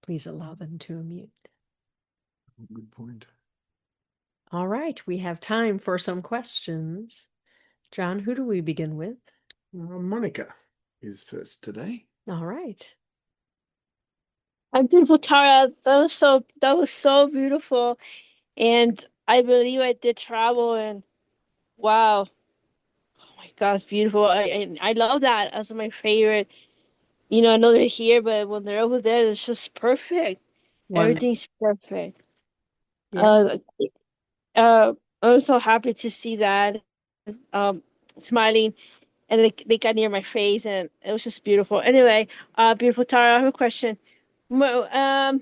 please allow them to unmute. Good point. All right, we have time for some questions. John, who do we begin with? Monica is first today. All right. I'm beautiful, Tara. That was so beautiful. And I believe I did travel and wow. Oh my God, it's beautiful. I love that. That's my favorite. I know they're here, but when they're over there, it's just perfect. Wonderful. Everything's perfect. Yeah. Uh, I'm so happy to see that. Um, Smiling, and they got near my face, and it was just beautiful. Anyway, beautiful Tara, I have a question. My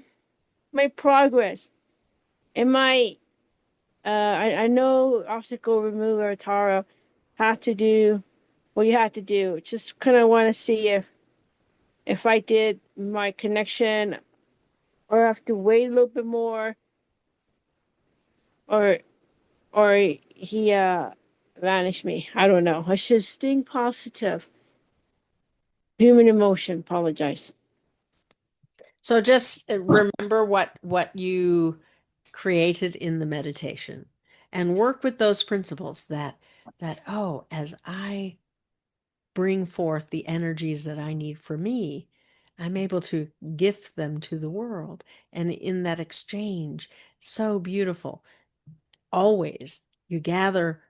progress. Am I know obstacle remover Tara had to do what you had to do. Just kind of want to see if I did my connection or I have to wait a little bit more or or he vanished me. I don't know. I should think positive. Human emotion. Apologize. So just remember what you created in the meditation and work with those principles that oh, as I bring forth the energies that I need for me, I'm able to gift them to the world. And in that exchange, so beautiful. Always you gather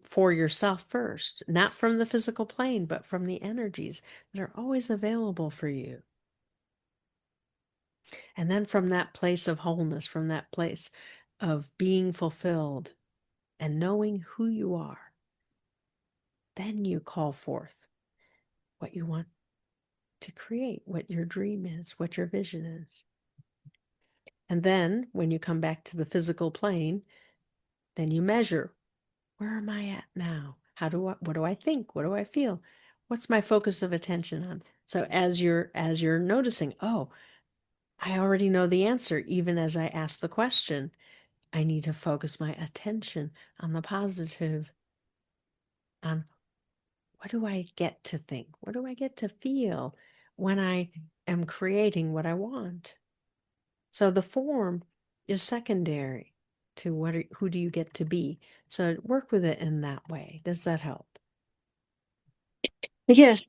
for yourself first, not from the physical plane, but from the energies that are always available for you. And then from that place of wholeness, from that place of being fulfilled and knowing who you are, then you call forth what you want to create, what your dream is, what your vision is. And then when you come back to the physical plane, then you measure, where am I at now? What do I think? What do I feel? What's my focus of attention on? So as you're noticing, oh, I already know the answer, even as I ask the question, I need to focus my attention on the positive, on what do I get to think? What do I get to feel when I am creating what I want? So the form is secondary to who do you get to be. So work with it in that way. Does that help? Yes.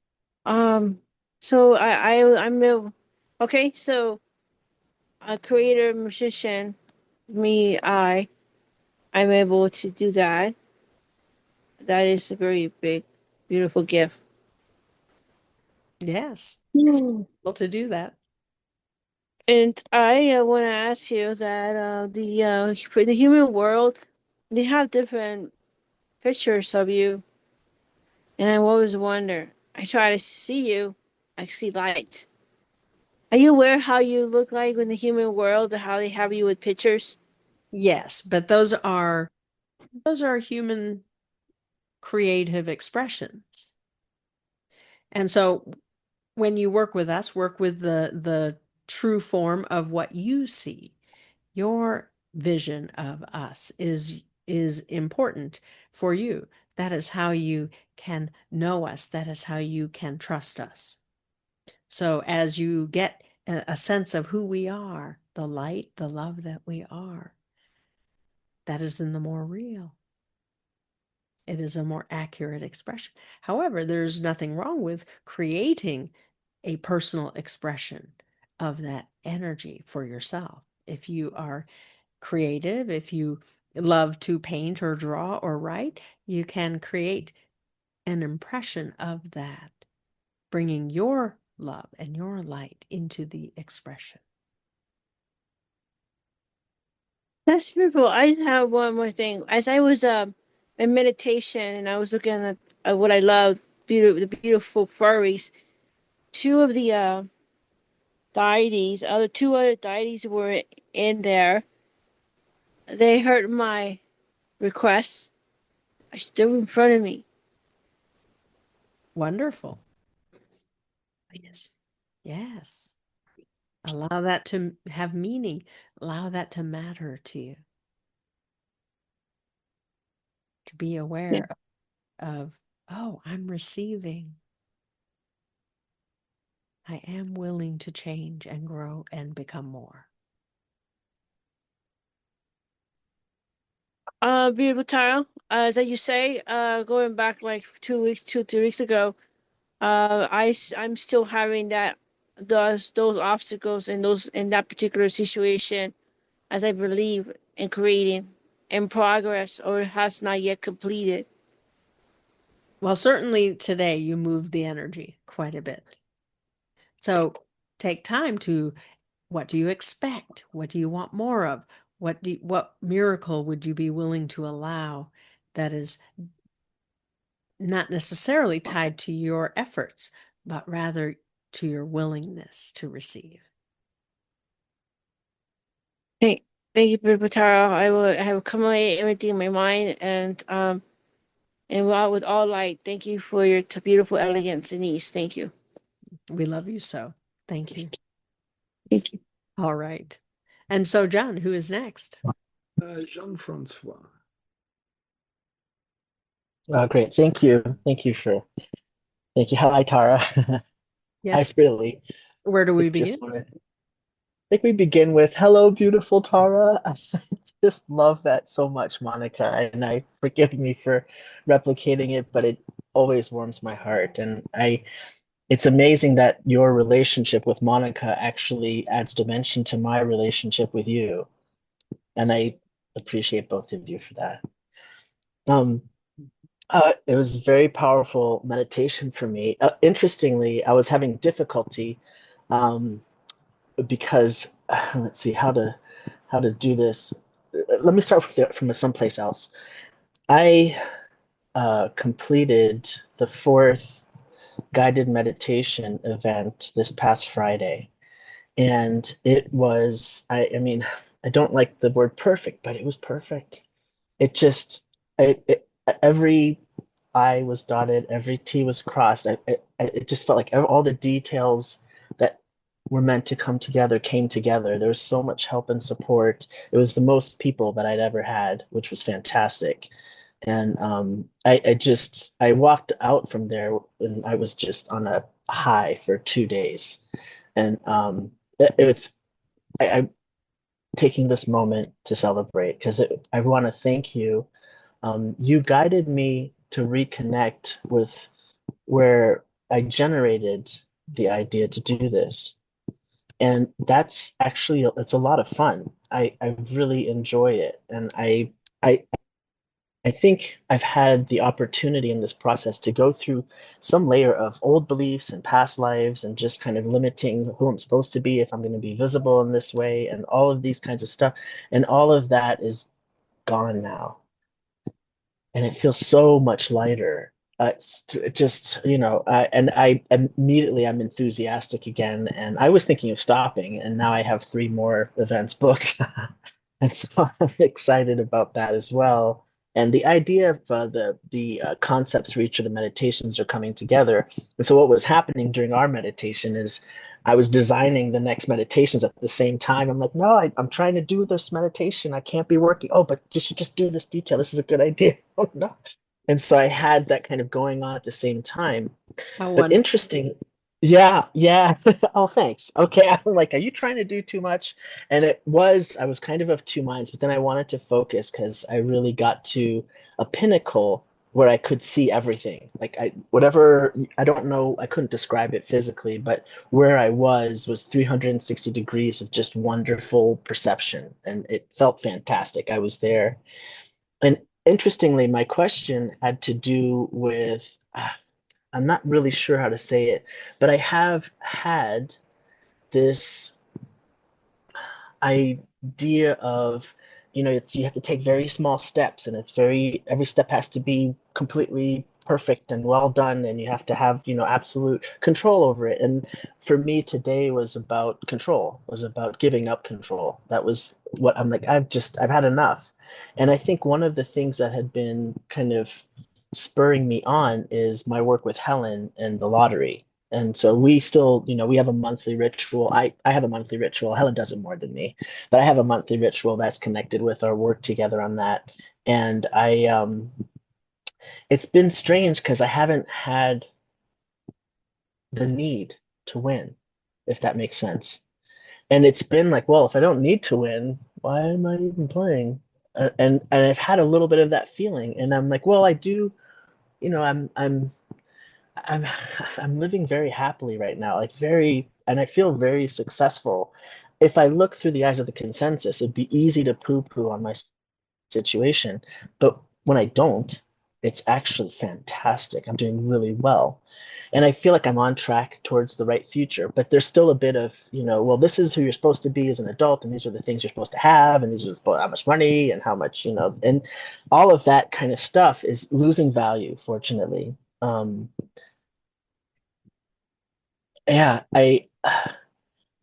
So I'm a okay. So a creator, musician, I'm able to do that. That is a very big, beautiful gift. Yes, Hmm. able to do that. And I want to ask you that for the human world, they have different pictures of you, and I always wonder. I try to see you, I see light. Are you aware how you look like in the human world, how they have you with pictures? Yes, but those are human creative expressions. And so when you work with us, work with the true form of what you see. Your vision of us is important for you. That is how you can know us. That is how you can trust us. So as you get a sense of who we are, the light, the love that we are, that is in the more real. It is a more accurate expression. However, there's nothing wrong with creating a personal expression of that energy for yourself. If you are creative, if you love to paint or draw or write, you can create an impression of that, bringing your love and your light into the expression. That's beautiful. I have one more thing. As I was in meditation and I was looking at what I loved, the beautiful furries. Two of the deities, two other deities were in there. They heard my request. They were in front of me. Wonderful. Yes. Yes. Allow that to have meaning. Allow that to matter to you. To be Yeah. aware of, oh, I'm receiving. I am willing to change and grow and become more. Beautiful Tara. As you say, going back like 2 weeks, 3 weeks ago, I'm still having those obstacles in that particular situation, as I believe in creating in progress or has not yet completed. Well, certainly today you moved the energy quite a bit. So take time to, what do you expect? What do you want more of? What miracle would you be willing to allow that is not necessarily tied to your efforts, but rather to your willingness to receive? Thank, thank you, beautiful Tara. I will accumulate everything in my mind and with all light. Thank you for your beautiful elegance and ease. Thank you. We love you so. Thank you. Thank you. All right. And so, John, who is next? Jean-Francois. Great. Thank you. Thank you. Hi, Tara. I Yes. really Where do we just begin? want to, I think we begin with hello, beautiful Tara. I just love that so much, Monica. And I forgive me for replicating it, but it always warms my heart. It's amazing that your relationship with Monica actually adds dimension to my relationship with you. And I appreciate both of you for that. Um, it was a very powerful meditation for me. Interestingly, I was having difficulty um, because let's see how to do this. Let me start from someplace else. I completed the fourth guided meditation event this past Friday, and it was I mean I don't like the word perfect, but it was perfect. It just it every I was dotted, every T was crossed. It just felt like all the details that were meant to come together came together. There was so much help and support. It was the most people that I'd ever had, which was fantastic. And I walked out from there and I was just on a high for 2 days. And it was I'm taking this moment to celebrate because I want to thank you. You guided me to reconnect with where I generated the idea to do this. And that's actually it's a lot of fun. I really enjoy it. And I I think I've had the opportunity in this process to go through some layer of old beliefs and past lives and just kind of limiting who I'm supposed to be if I'm going to be visible in this way and all of these kinds of stuff. And all of that is gone now and it feels so much lighter. It's just, and I immediately I'm enthusiastic again, and I was thinking of stopping, and now I have three more events booked, and so I'm excited about that as well. And the idea of the concepts for each of the meditations are coming together. And so what was happening during our meditation is I was designing the next meditations at the same time. I'm like, no, I'm trying to do this meditation. I can't be working. Oh, but you should just do this detail. This is a good idea. Oh, no. And so I had that kind of going on at the same time. How But wonderful. interesting. Yeah, yeah. Oh, thanks. Okay. I'm like, are you trying to do too much? And I was kind of two minds, but then I wanted to focus because I really got to a pinnacle where I could see everything. Whatever, I don't know, I couldn't describe it physically, but where I was 360 degrees of just wonderful perception. And it felt fantastic. I was there. And interestingly, my question had to do with, I'm not really sure how to say it, but I have had this idea of, you have to take very small steps and every step has to be completely perfect and well done and you have to have, absolute control over it. And for me today was about control, was about giving up control. That was what I'm like, I've had enough. And I think one of the things that had been kind of spurring me on is my work with Helen and the lottery. And so we still, we have a monthly ritual. I have a monthly ritual. Helen does it more than me, but I have a monthly ritual that's connected with our work together on that. And it's been strange because I haven't had the need to win, if that makes sense. And it's been like, well, if I don't need to win, why am I even playing? And I've had a little bit of that feeling, and I'm like, well, I do, you know, I'm I'm living very happily right now, like very, and I feel very successful. If I look through the eyes of the consensus, it'd be easy to poo-poo on my situation, but when I don't, it's actually fantastic. I'm doing really well. And I feel like I'm on track towards the right future, but there's still a bit of, well, this is who you're supposed to be as an adult, and these are the things you're supposed to have, and these are how much money and how much, and all of that kind of stuff is losing value, fortunately. Yeah, I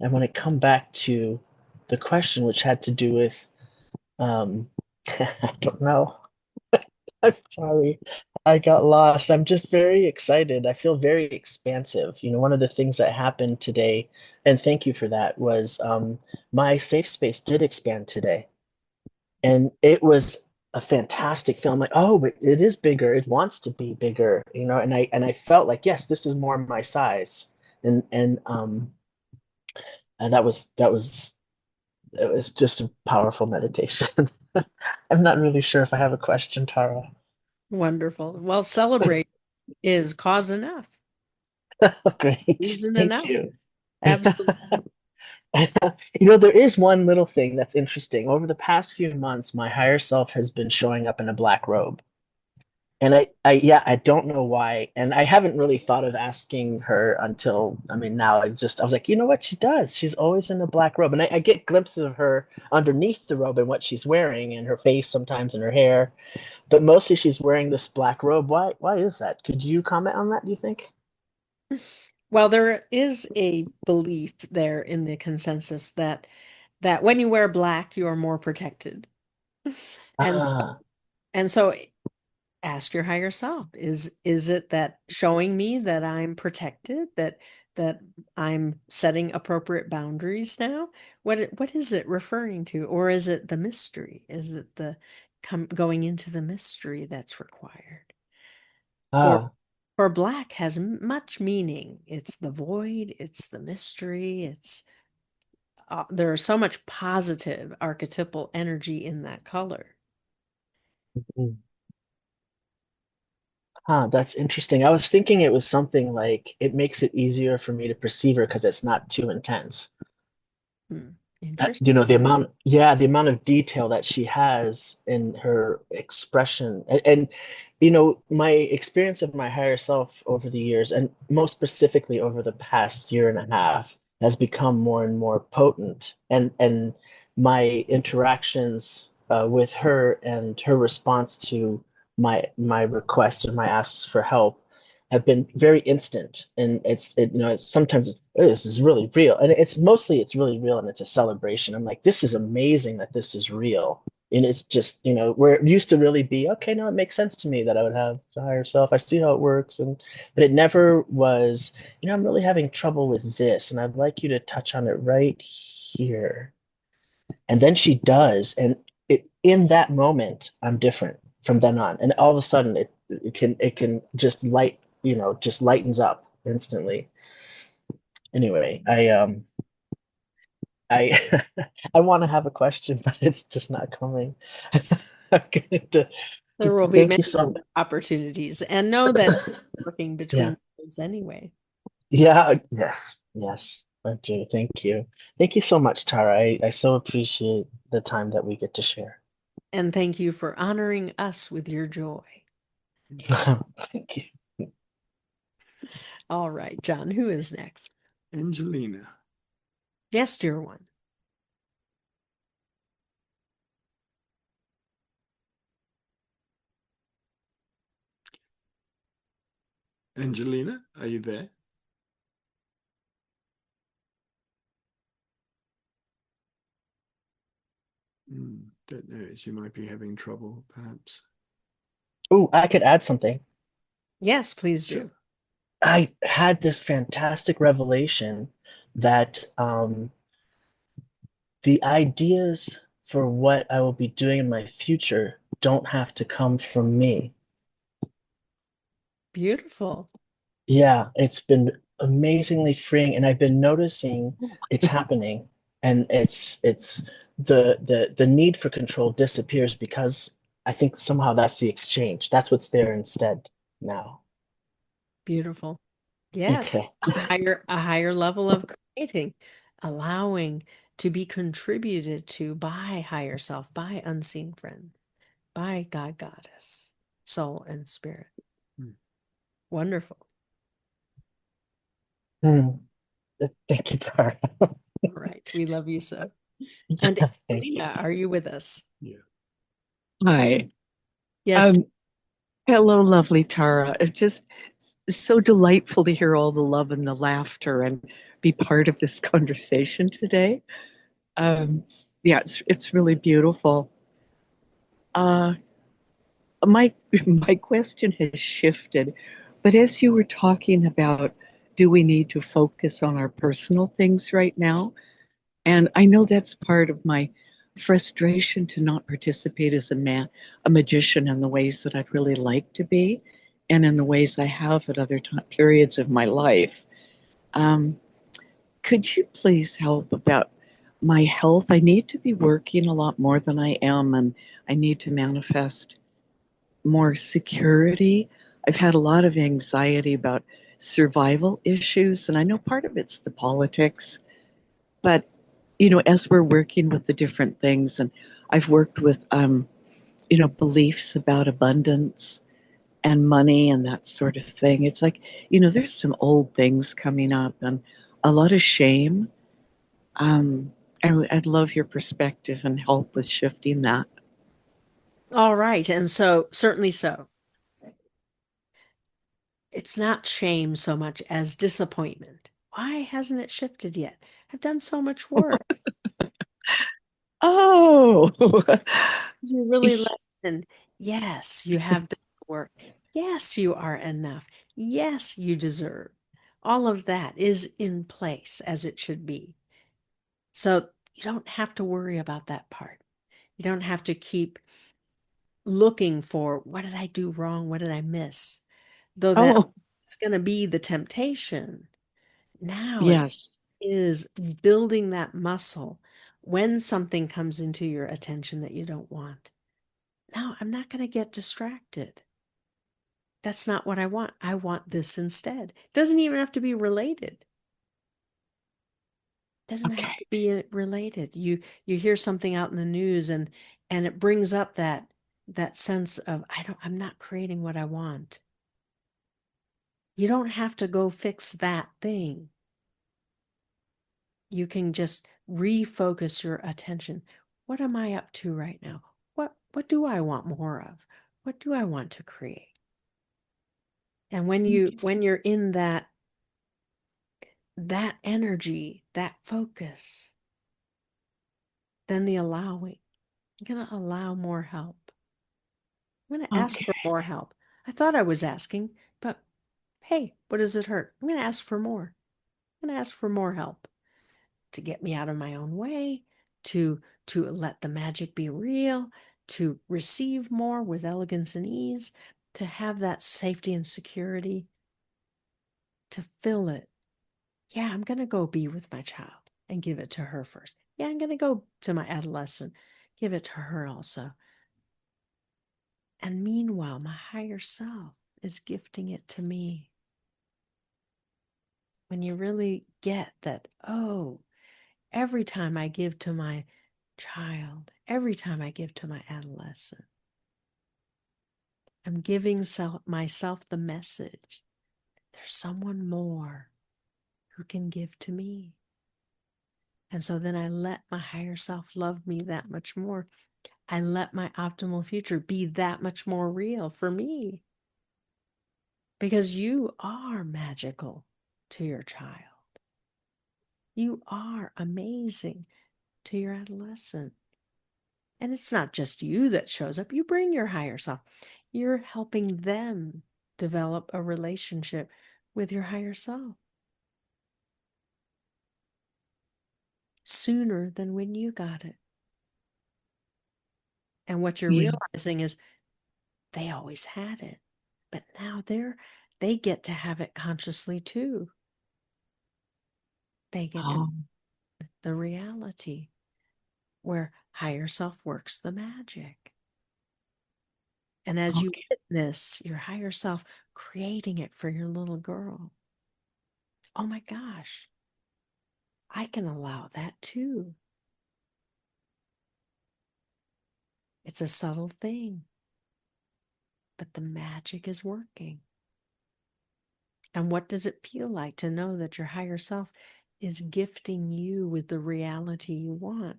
want to come back to the question, which had to do with, I don't know. I'm sorry. I got lost. I'm just very excited. I feel very expansive. One of the things that happened today, and thank you for that, was my safe space did expand today. And it was a fantastic film. Like, oh, but it is bigger. It wants to be bigger, and I felt like, yes, this is more my size. And that was it was just a powerful meditation. I'm not really sure if I have a question, Tara. Wonderful. Well, celebrate is cause enough, Great. reason Thank enough. you. Absolutely. There is one little thing that's interesting. Over the past few months, my higher self has been showing up in a black robe. And yeah, I don't know why. And I haven't really thought of asking her until, I mean, now I was like, you know what she does? She's always in a black robe. And I get glimpses of her underneath the robe and what she's wearing and her face sometimes and her hair. But mostly she's wearing this black robe. Why is that? Could you comment on that, do you think? Well, there is a belief there in the consensus that when you wear black, you are more protected. And Ah, and so ask your higher self, is it that showing me that I'm protected, that I'm setting appropriate boundaries now? What is it referring to? Or is it the mystery? Is it the going into the mystery that's required? For ah. for black has much meaning. It's the void, it's the mystery, it's there's so much positive archetypal energy in that color. Mm. Huh, that's interesting. I was thinking it was something like it makes it easier for me to perceive her because it's not too intense. Hmm. Interesting. The amount of detail that she has in her expression, and my experience of my higher self over the years, and most specifically over the past year and a half, has become more and more potent, and my interactions with her and her response to my requests and my asks for help have been very instant, and it's sometimes this is really real, and it's really real, and it's a celebration. I'm like, this is amazing that this is real, and it's just where it used to really be, okay, no, it makes sense to me that I would have the higher self. I see how it works, but it never was. I'm really having trouble with this, and I'd like you to touch on it right here. And then she does, and in that moment, I'm different from then on. And all of a sudden, it can just just lightens up instantly. Anyway, I I want to have a question, but it's just not coming. I'm going to There will be thank many you so much. opportunities, and know that working Yeah, between those anyway. yeah, yes, yes. I do. Thank you. Thank you so much, Tara. I so appreciate the time that we get to share. And thank you for honoring us with your joy. Thank you. All right, John, who is next? Angelina. Yes, dear one. Angelina, are you there? Don't know. She might be having trouble, perhaps. Oh, I could add something. Yes, please Yeah. do. I had this fantastic revelation that the ideas for what I will be doing in my future don't have to come from me. Beautiful. Yeah, it's been amazingly freeing, and I've been noticing it's happening, and it's the need for control disappears because I think somehow that's the exchange. That's what's there instead now. Beautiful. Yes. Okay. A higher level of creating, allowing to be contributed to by higher self, by unseen friend, by God, goddess, soul, and spirit. Hmm. Wonderful. Hmm. Thank you, Tara. All right. We love you so. And Thank you. Lena, are you with us? Yeah. Hi. Yes. Um, Hello, lovely Tara. It's just so delightful to hear all the love and the laughter and be part of this conversation today. Um, yeah, it's really beautiful. Uh, my my question has shifted, but as you were talking about, do we need to focus on our personal things right now? And I know that's part of my frustration to not participate as a magician in the ways that I'd really like to be, and in the ways I have at other periods of my life. Um, could you please help about my health? I need to be working a lot more than I am, and I need to manifest more security. I've had a lot of anxiety about survival issues, and I know part of it's the politics, but as we're working with the different things, and I've worked with, beliefs about abundance and money and that sort of thing. It's like, there's some old things coming up and a lot of shame. Um, I'd love your perspective and help with shifting that. All right. And so, certainly so. It's not shame so much as disappointment. Why hasn't it shifted yet? I've done so much work. Oh, You really listen. Yes, you have done the work. Yes, you are enough. Yes, you deserve. All of that is in place as it should be. So you don't have to worry about that part. You don't have to keep looking for what did I do wrong? What did I miss? Though that oh, it's going to be the temptation. Now it yes. is building that muscle when something comes into your attention that you don't want. No, I'm not going to get distracted. That's not what I want. I want this instead. It doesn't even have to be related. It doesn't have to Okay. be related. You hear something out in the news and it brings up that sense of I'm not creating what I want. You don't have to go fix that thing. You can just refocus your attention. What am I up to right now? What do I want more of? What do I want to create? And when you're in that energy, that focus, then the allowing. I'm going to allow more help. I'm going to ask Okay. for more help. I thought I was asking, but hey, what does it hurt? I'm going to ask for more. I'm going to ask for more help to get me out of my own way, to let the magic be real, to receive more with elegance and ease, to have that safety and security, to fill it. Yeah, I'm going to go be with my child and give it to her first. Yeah, I'm going to go to my adolescent, give it to her also. And meanwhile, my higher self is gifting it to me. When you really get that, oh, every time I give to my child, every time I give to my adolescent, I'm giving myself the message. There's someone more who can give to me. And so then I let my higher self love me that much more. I let my optimal future be that much more real for me. Because you are magical to your child. You are amazing to your adolescent. And it's not just you that shows up. You bring your higher self. You're helping them develop a relationship with your higher self sooner than when you got it. And what you're Yes. realizing is they always had it, but now they get to have it consciously too. They get to Oh, the reality where higher self works the magic. And as you okay. witness your higher self creating it for your little girl, oh my gosh, I can allow that too. It's a subtle thing, but the magic is working. And what does it feel like to know that your higher self is gifting you with the reality you want?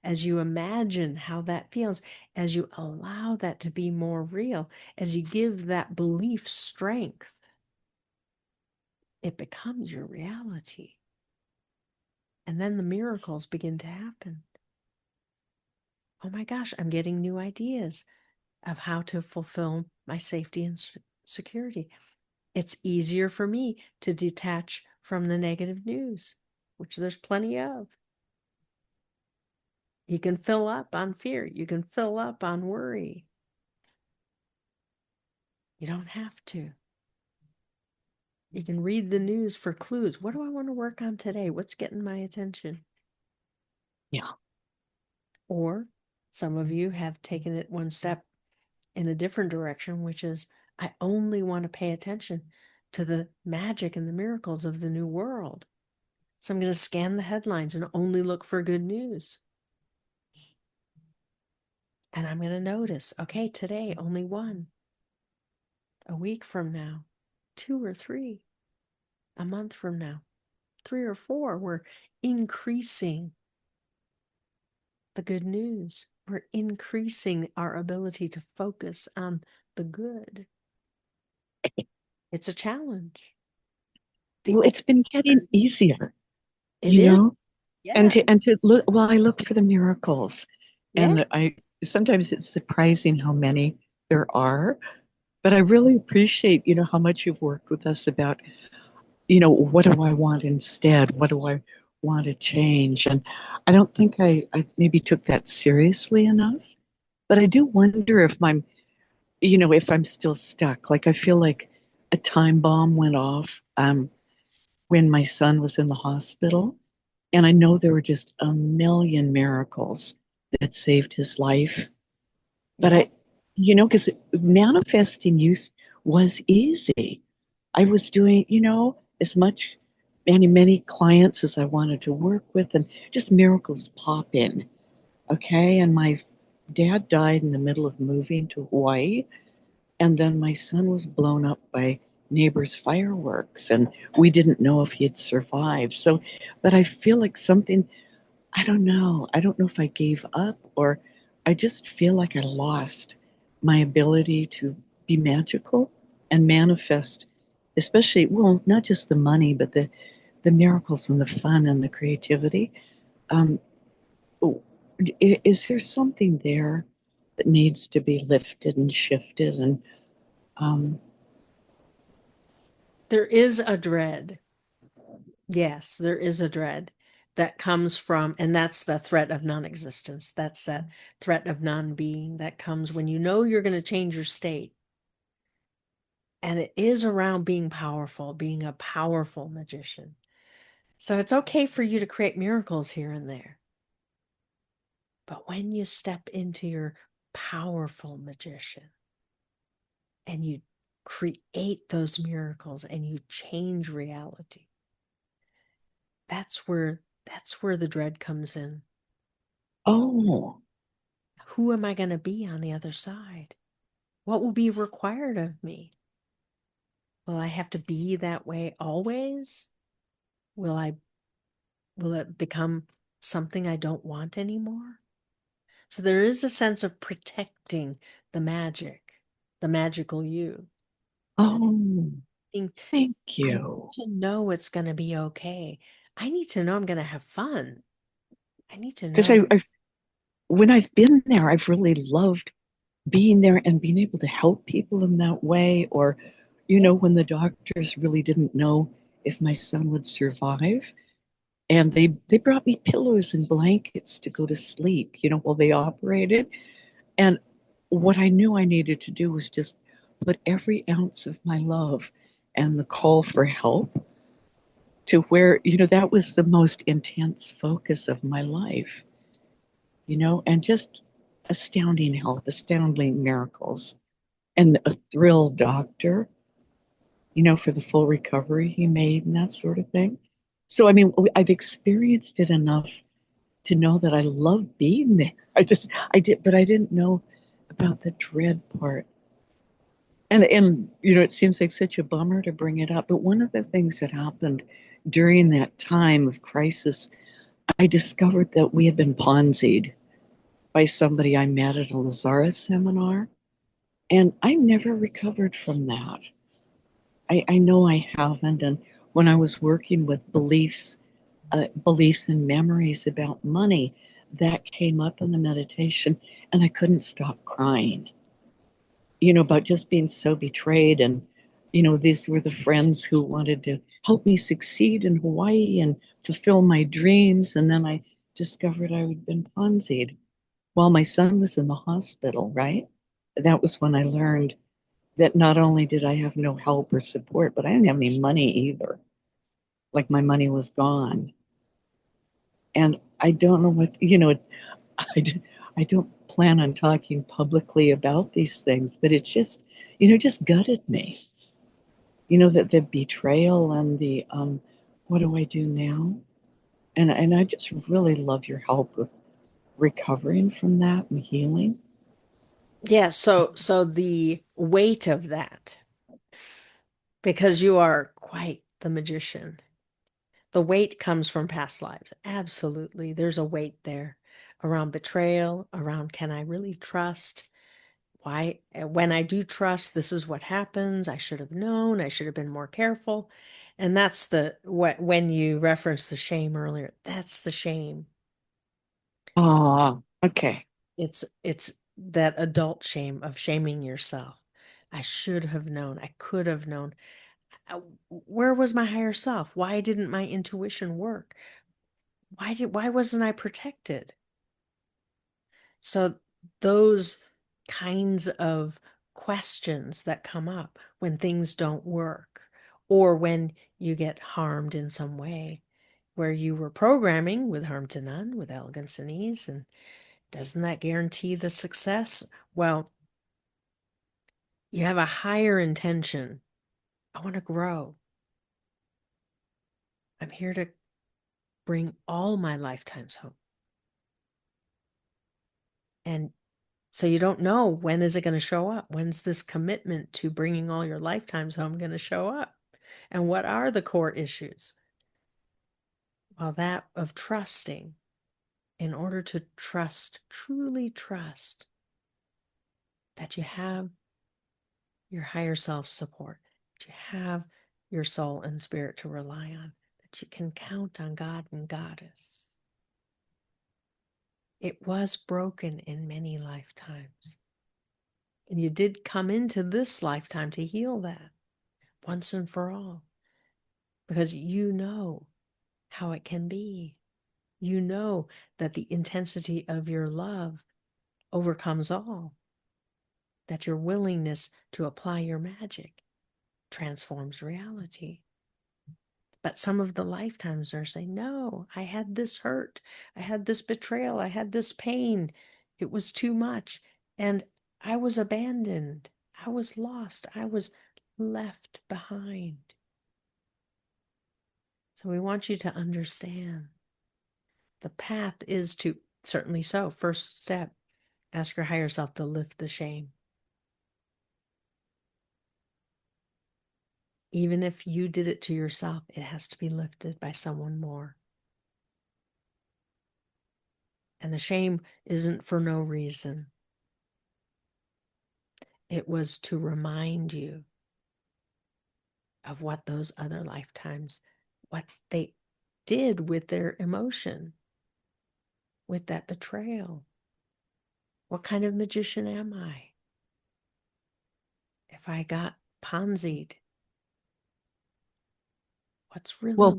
As you imagine how that feels, as you allow that to be more real, as you give that belief strength, it becomes your reality. And then the miracles begin to happen. Oh my gosh, I'm getting new ideas of how to fulfill my safety and security. It's easier for me to detach from the negative news, which there's plenty of. You can fill up on fear. You can fill up on worry. You don't have to. You can read the news for clues. What do I want to work on today? What's getting my attention? Yeah. Or some of you have taken it one step in a different direction, which is I only want to pay attention to the magic and the miracles of the new world. So I'm going to scan the headlines and only look for good news. And I'm going to notice, okay, today only one. A week from now, 2 or 3. A month from now, 3 or 4. We're increasing the good news. We're increasing our ability to focus on the good. It's a challenge. Well, it's been getting easier, It you is. know, Yeah. and to look, well, I look for the miracles, Yeah. and I sometimes it's surprising how many there are, but I really appreciate, how much you've worked with us about, what do I want instead? What do I want to change? And I don't think I maybe took that seriously enough, but I do wonder if I'm still stuck. Like I feel like a time bomb went off when my son was in the hospital. And I know there were just a million miracles that saved his life. But Yeah. because manifesting use was easy. I was doing, as much, many clients as I wanted to work with, and just miracles pop in. Okay. And my dad died in the middle of moving to Hawaii. And then my son was blown up by neighbors' fireworks, and we didn't know if he'd survived. So, but I feel like something, I don't know. I don't know if I gave up or I just feel like I lost my ability to be magical and manifest, especially, well, not just the money, but the miracles and the fun and the creativity. Um, is there something there that needs to be lifted and shifted? And um, There is a dread. Yes, there is a dread that comes from, and that's the threat of non-existence. That's that threat of non-being that comes when you know you're going to change your state. And it is around being powerful, being a powerful magician. So it's okay for you to create miracles here and there. But when you step into your powerful magician and you create those miracles and you change reality, that's where the dread comes in. oh, Who am I going to be on the other side? What will be required of me? Will I have to be that way always? Will it become something I don't want anymore? So there is a sense of protecting the magic, the magical you. And oh, thinking, thank I need you. to know it's going to be okay. I need to know I'm going to have fun. I need to Because know. when I've been there, I've really loved being there and being able to help people in that way. Or, Yeah, when the doctors really didn't know if my son would survive. And they brought me pillows and blankets to go to sleep, while they operated. And what I knew I needed to do was just put every ounce of my love and the call for help to where, that was the most intense focus of my life, and just astounding health, astounding miracles, and a thrilled doctor, for the full recovery he made and that sort of thing. So, I mean, I've experienced it enough to know that I love being there. I did, but I didn't know about the dread part. And it seems like such a bummer to bring it up, but one of the things that happened during that time of crisis, I discovered that we had been Ponzi'd by somebody I met at a Lazarus seminar, and I never recovered from that. I know I haven't, and when I was working with beliefs and memories about money, that came up in the meditation, and I couldn't stop crying. About just being so betrayed. And, these were the friends who wanted to help me succeed in Hawaii and fulfill my dreams. And then I discovered I had been Ponzi'd while my son was in the hospital, right? That was when I learned that not only did I have no help or support, but I didn't have any money either. Like my money was gone. And I don't know what, I, I don't plan on talking publicly about these things, but it just gutted me. That the betrayal and the what do I do now? And I just really love your help with recovering from that and healing. Yeah, so the weight of that, because you are quite the magician. The weight comes from past lives. Absolutely. There's a weight there around betrayal, around can I really trust? Why, when I do trust, this is what happens. I should have known. I should have been more careful. And that's when you referenced the shame earlier, that's the shame. Oh, okay. It's that adult shame of shaming yourself. I should have known. I could have known. Where was my higher self? Why didn't my intuition work? Why wasn't I protected? So those kinds of questions that come up when things don't work or when you get harmed in some way where you were programming with harm to none, with elegance and ease, and doesn't that guarantee the success? Well, you have a higher intention. I want to grow. I'm here to bring all my lifetimes home. And so you don't know when is it going to show up? When's this commitment to bringing all your lifetimes home going to show up? And what are the core issues? Well, that of trusting. In order to trust, truly trust that you have your higher self support, that you have your soul and spirit to rely on, that you can count on God and Goddess. It was broken in many lifetimes. And you did come into this lifetime to heal that once and for all. Because you know how it can be. You know that the intensity of your love overcomes all. That your willingness to apply your magic transforms reality. But some of the lifetimes are saying, no, I had this hurt. I had this betrayal. I had this pain. It was too much. And I was abandoned. I was lost. I was left behind. So we want you to understand the path is to, certainly so, first step, ask your higher self to lift the shame. Even if you did it to yourself, it has to be lifted by someone more. And the shame isn't for no reason. It was to remind you of what those other lifetimes, what they did with their emotion, with that betrayal. What kind of magician am I? If I got Ponzi'd, what's really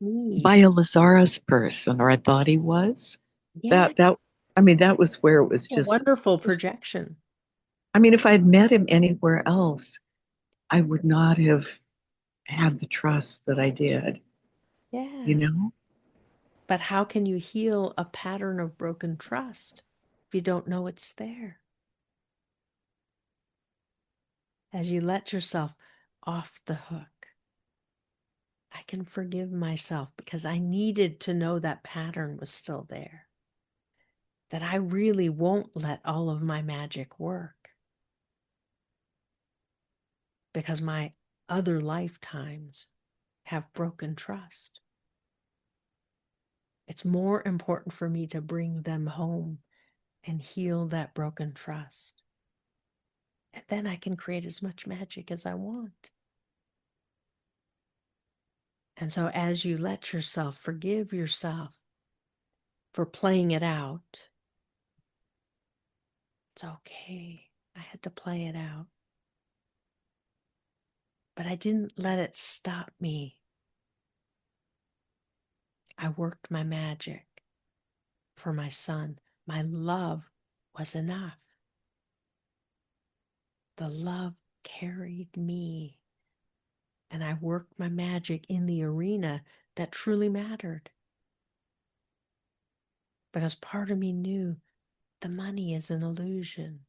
me? By a Lazarus person, or I thought he was. Yeah, That was where it was a just. wonderful projection. I mean, if I'd met him anywhere else, I would not have had the trust that I did. you Yes. know? But how can you heal a pattern of broken trust if you don't know it's there? As you let yourself off the hook, I can forgive myself because I needed to know that pattern was still there. That I really won't let all of my magic work because my other lifetimes have broken trust. It's more important for me to bring them home and heal that broken trust. And then I can create as much magic as I want. And so as you let yourself forgive yourself for playing it out, it's okay. I had to play it out. But I didn't let it stop me. I worked my magic for my son. My love was enough. The love carried me. And I worked my magic in the arena that truly mattered. Because part of me knew the money is an illusion.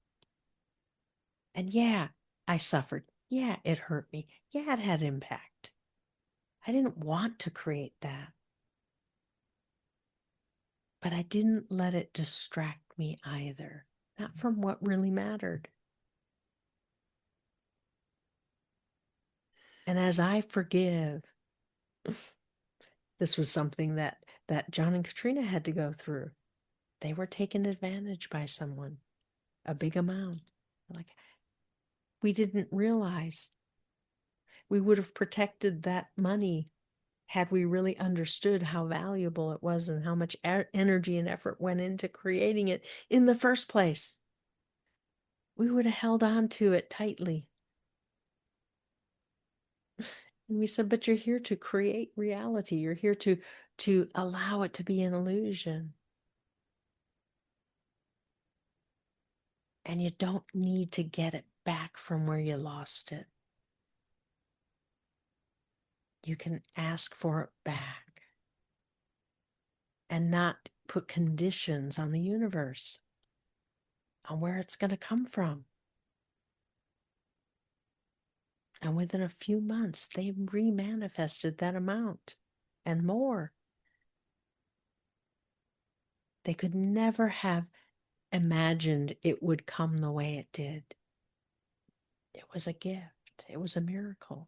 And yeah, I suffered. Yeah, it hurt me. Yeah, it had impact. I didn't want to create that. But I didn't let it distract me either. Not from what really mattered. And as I forgive, this was something that John and Katrina had to go through. They were taken advantage by someone, a big amount. Like, we didn't realize we would have protected that money had we really understood how valuable it was and how much energy and effort went into creating it in the first place. We would have held on to it tightly. And we said, but you're here to create reality. You're here to allow it to be an illusion. And you don't need to get it back from where you lost it. You can ask for it back and not put conditions on the universe on where it's going to come from. And within a few months, they remanifested that amount and more. They could never have imagined it would come the way it did. It was a gift. It was a miracle.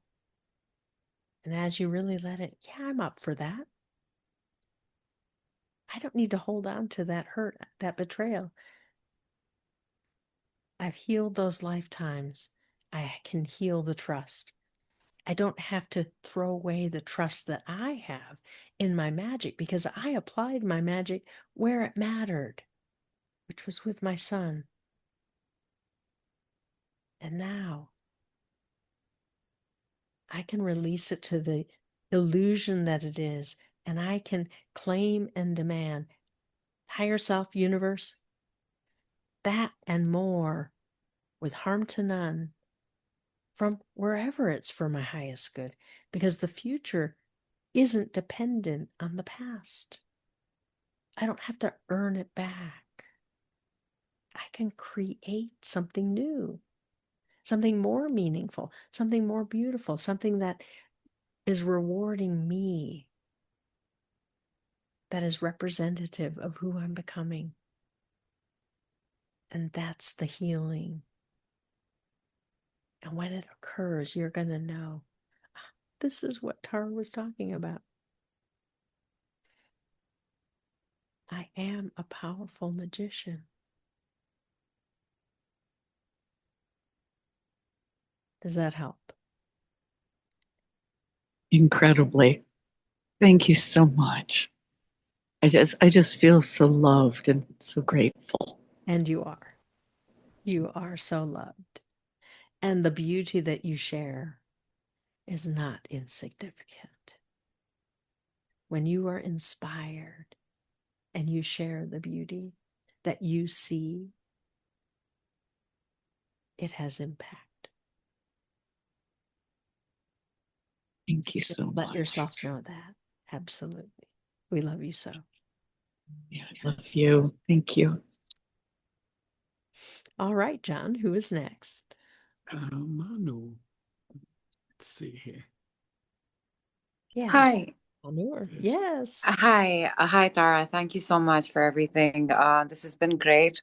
And as you really let it, yeah, I'm up for that. I don't need to hold on to that hurt, that betrayal. I've healed those lifetimes. I can heal the trust. I don't have to throw away the trust that I have in my magic because I applied my magic where it mattered, which was with my son. And now I can release it to the illusion that it is, and I can claim and demand higher self, universe, that and more with harm to none from wherever it's for my highest good, because the future isn't dependent on the past. I don't have to earn it back. I can create something new, something more meaningful, something more beautiful, something that is rewarding me, that is representative of who I'm becoming. And that's the healing. And when it occurs, you're going to know, this is what Tara was talking about. I am a powerful magician. Does that help? Incredibly. Thank you so much. I just feel so loved and so grateful. And you are. You are so loved. And the beauty that you share is not insignificant. When you are inspired and you share the beauty that you see, it has impact. Thank you so Let much. yourself know that. Absolutely. We love you so. Yeah, I love you. Thank you. All right, John, who is next? Manu. Let's see here. Yes, Hi. Manur. Yes. Yes. Hi, Tara. Thank you so much for everything. This has been great.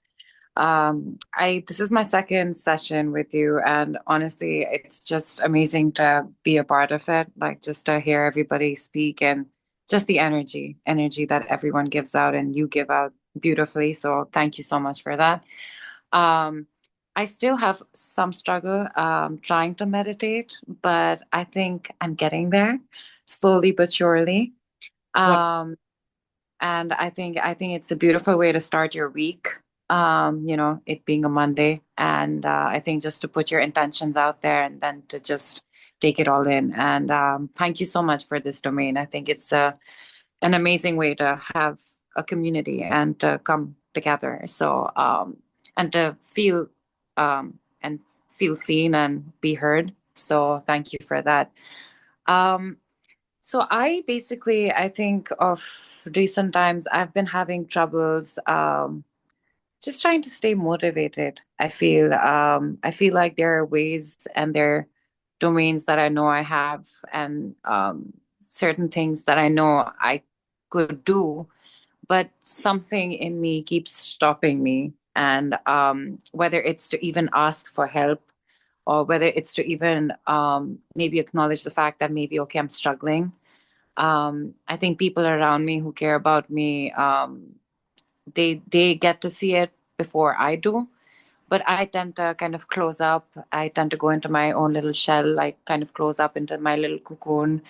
This is my second session with you, and honestly, it's just amazing to be a part of it. Like just to hear everybody speak and just the energy that everyone gives out and you give out beautifully. So thank you so much for that. Um, I still have some struggle trying to meditate, but I think I'm getting there slowly but surely. What? Um, and I think it's a beautiful way to start your week. It being a Monday, and I think just to put your intentions out there and then to just take it all in. And thank you so much for this domain. I think it's an amazing way to have a community and to come together. So and to and feel seen and be heard. So thank you for that. Um, so I think of recent times I've been having troubles just trying to stay motivated. I feel like there are ways and there are domains that I know I have and certain things that I know I could do, but something in me keeps stopping me. And whether it's to even ask for help or whether it's to even maybe acknowledge the fact that maybe okay, I'm struggling. I think people around me who care about me, they get to see it before I do. But I tend to kind of close up. I tend to go into my own little shell, like kind of close up into my little cocoon.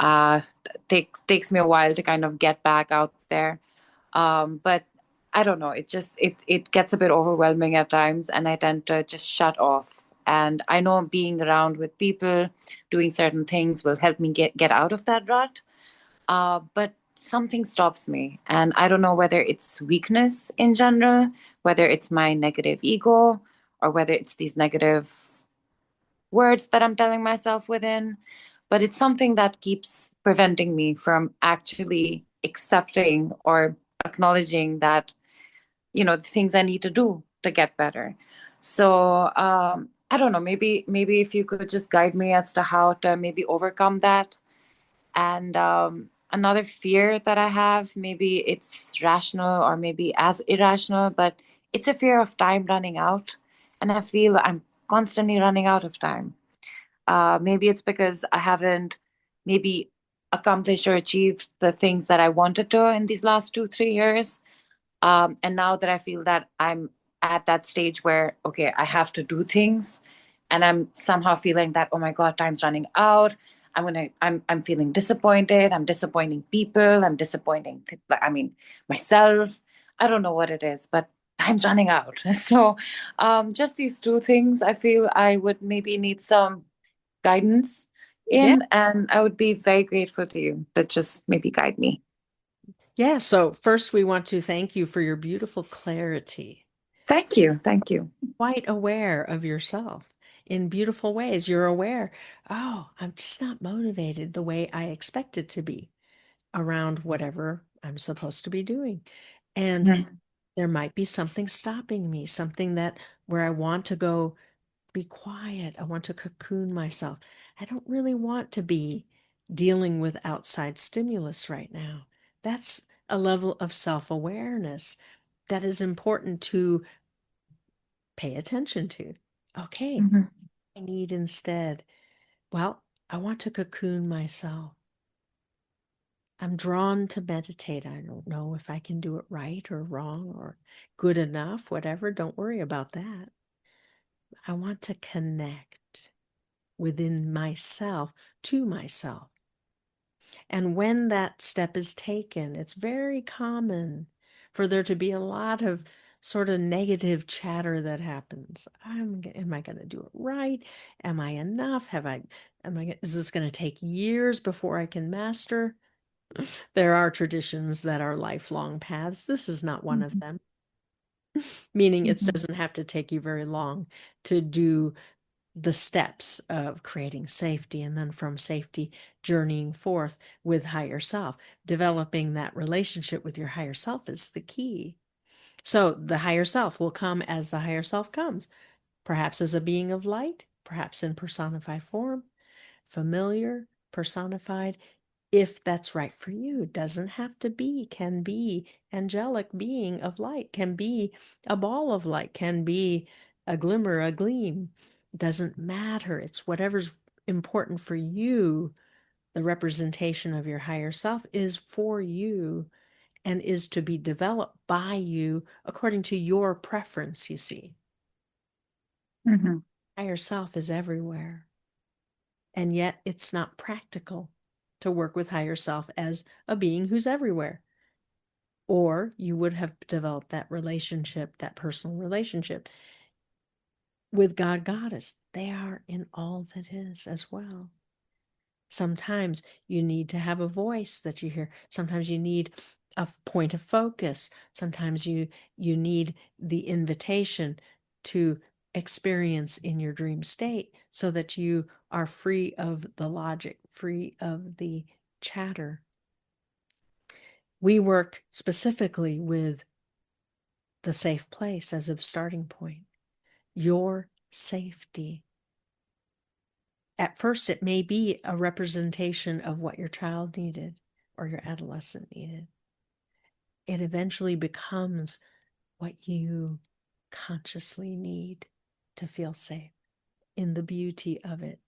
Uh, takes me a while to kind of get back out there. But I don't know. It gets a bit overwhelming at times, and I tend to just shut off. And I know being around with people, doing certain things will help me get out of that rut. But something stops me. And I don't know whether it's weakness in general, whether it's my negative ego, or whether it's these negative words that I'm telling myself within. But it's something that keeps preventing me from actually accepting or acknowledging that, the things I need to do to get better. So I don't know, maybe if you could just guide me as to how to maybe overcome that. And another fear that I have, maybe it's rational or maybe as irrational, but it's a fear of time running out. And I feel I'm constantly running out of time. Maybe it's because I haven't maybe accomplished or achieved the things that I wanted to in these last 2, 3 years. And now that I feel that I'm at that stage where, okay, I have to do things, and I'm somehow feeling that, oh my God, time's running out. I'm feeling disappointed. I'm disappointing people. I'm disappointing, myself. I don't know what it is, but time's running out. So, just these two things, I feel I would maybe need some guidance Yeah. in, and I would be very grateful to you that just maybe guide me. Yeah. So first, we want to thank you for your beautiful clarity. Thank you. Thank you. Quite aware of yourself in beautiful ways. You're aware, oh, I'm just not motivated the way I expected to be around whatever I'm supposed to be doing. And Mhm. there might be something stopping me, something that where I want to go be quiet. I want to cocoon myself. I don't really want to be dealing with outside stimulus right now. That's a level of self-awareness that is important to pay attention to. Okay, Mhm. I need instead, well, I want to cocoon myself. I'm drawn to meditate. I don't know if I can do it right or wrong or good enough, whatever. Don't worry about that. I want to connect within myself to myself. And when that step is taken, it's very common for there to be a lot of sort of negative chatter that happens. Am I going to do it right? Am I enough? Is this going to take years before I can master? There are traditions that are lifelong paths. This is not one of Mhm. them, meaning it Mhm. doesn't have to take you very long to do the steps of creating safety, and then from safety journeying forth with higher self. Developing that relationship with your higher self is the key. So the higher self will come as the higher self comes, perhaps as a being of light, perhaps in personified form, familiar, personified, if that's right for you. It doesn't have to be, can be angelic being of light, can be a ball of light, can be a glimmer, a gleam. It doesn't matter. It's whatever's important for you. The representation of your higher self is for you and is to be developed by you according to your preference, you see. Mm-hmm. Higher self is everywhere. And yet it's not practical to work with higher self as a being who's everywhere. Or you would have developed that relationship, that personal relationship with God, Goddess. They are in all that is as well. Sometimes you need to have a voice that you hear. Sometimes you need a point of focus. Sometimes you need the invitation to experience in your dream state so that you are free of the logic, free of the chatter. We work specifically with the safe place as a starting point, your safety. At first, it may be a representation of what your child needed or your adolescent needed. It eventually becomes what you consciously need to feel safe, in the beauty of it,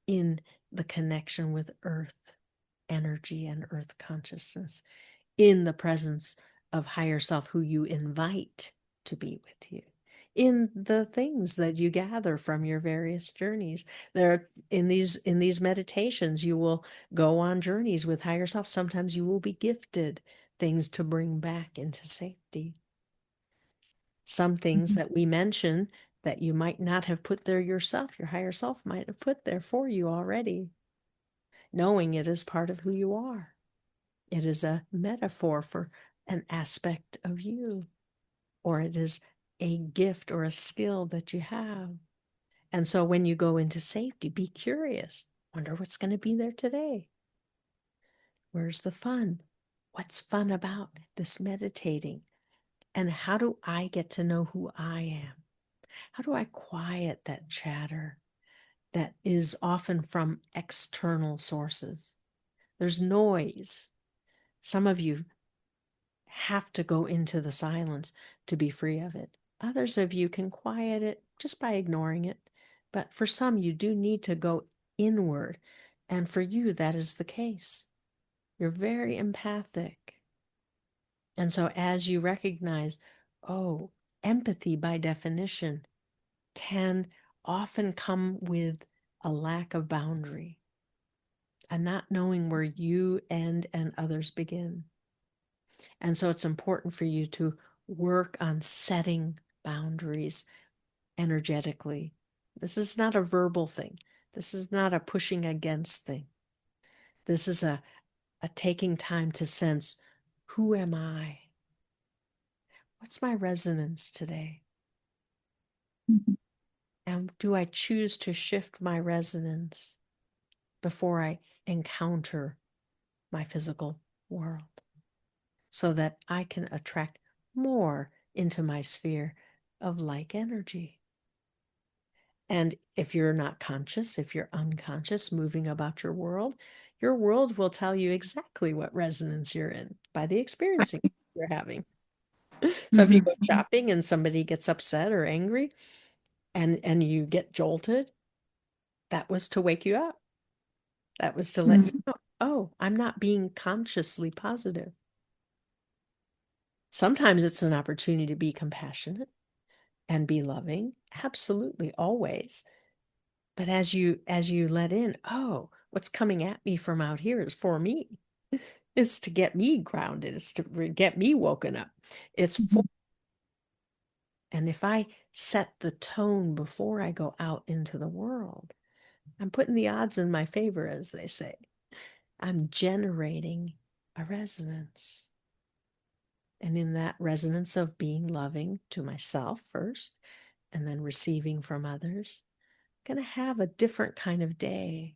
in the connection with earth energy and earth consciousness, in the presence of higher self who you invite to be with you, in the things that you gather from your various journeys. There in these meditations, you will go on journeys with higher self. Sometimes you will be gifted things to bring back into safety. Some things that we mention that you might not have put there yourself, your higher self might have put there for you already, knowing it is part of who you are. It is a metaphor for an aspect of you, or it is a gift or a skill that you have. And so when you go into safety, be curious. Wonder what's going to be there today. Where's the fun? What's fun about this meditating? And how do I get to know who I am? How do I quiet that chatter that is often from external sources? There's noise. Some of you have to go into the silence to be free of it. Others of you can quiet it just by ignoring it. But for some, you do need to go inward. And for you, that is the case. You're very empathic. And so as you recognize, oh, empathy by definition can often come with a lack of boundary, a not knowing where you end and others begin. And so it's important for you to work on setting boundaries energetically. This is not a verbal thing. This is not a pushing against thing. This is a taking time to sense, who am I? What's my resonance today? Mm-hmm. And do I choose to shift my resonance before I encounter my physical world so that I can attract more into my sphere of like energy? And if you're not conscious, if you're unconscious, moving about your world will tell you exactly what resonance you're in by the experiencing you're having. So if you go shopping and somebody gets upset or angry and you get jolted, that was to wake you up. That was to let you know, oh, I'm not being consciously positive. Sometimes it's an opportunity to be compassionate and be loving. Absolutely, always. But as you let in, oh, what's coming at me from out here is for me. It's to get me grounded. It's to get me woken up. It's for, and if I set the tone before I go out into the world, I'm putting the odds in my favor, as they say. I'm generating a resonance. And in that resonance of being loving to myself first, and then receiving from others, going to have a different kind of day.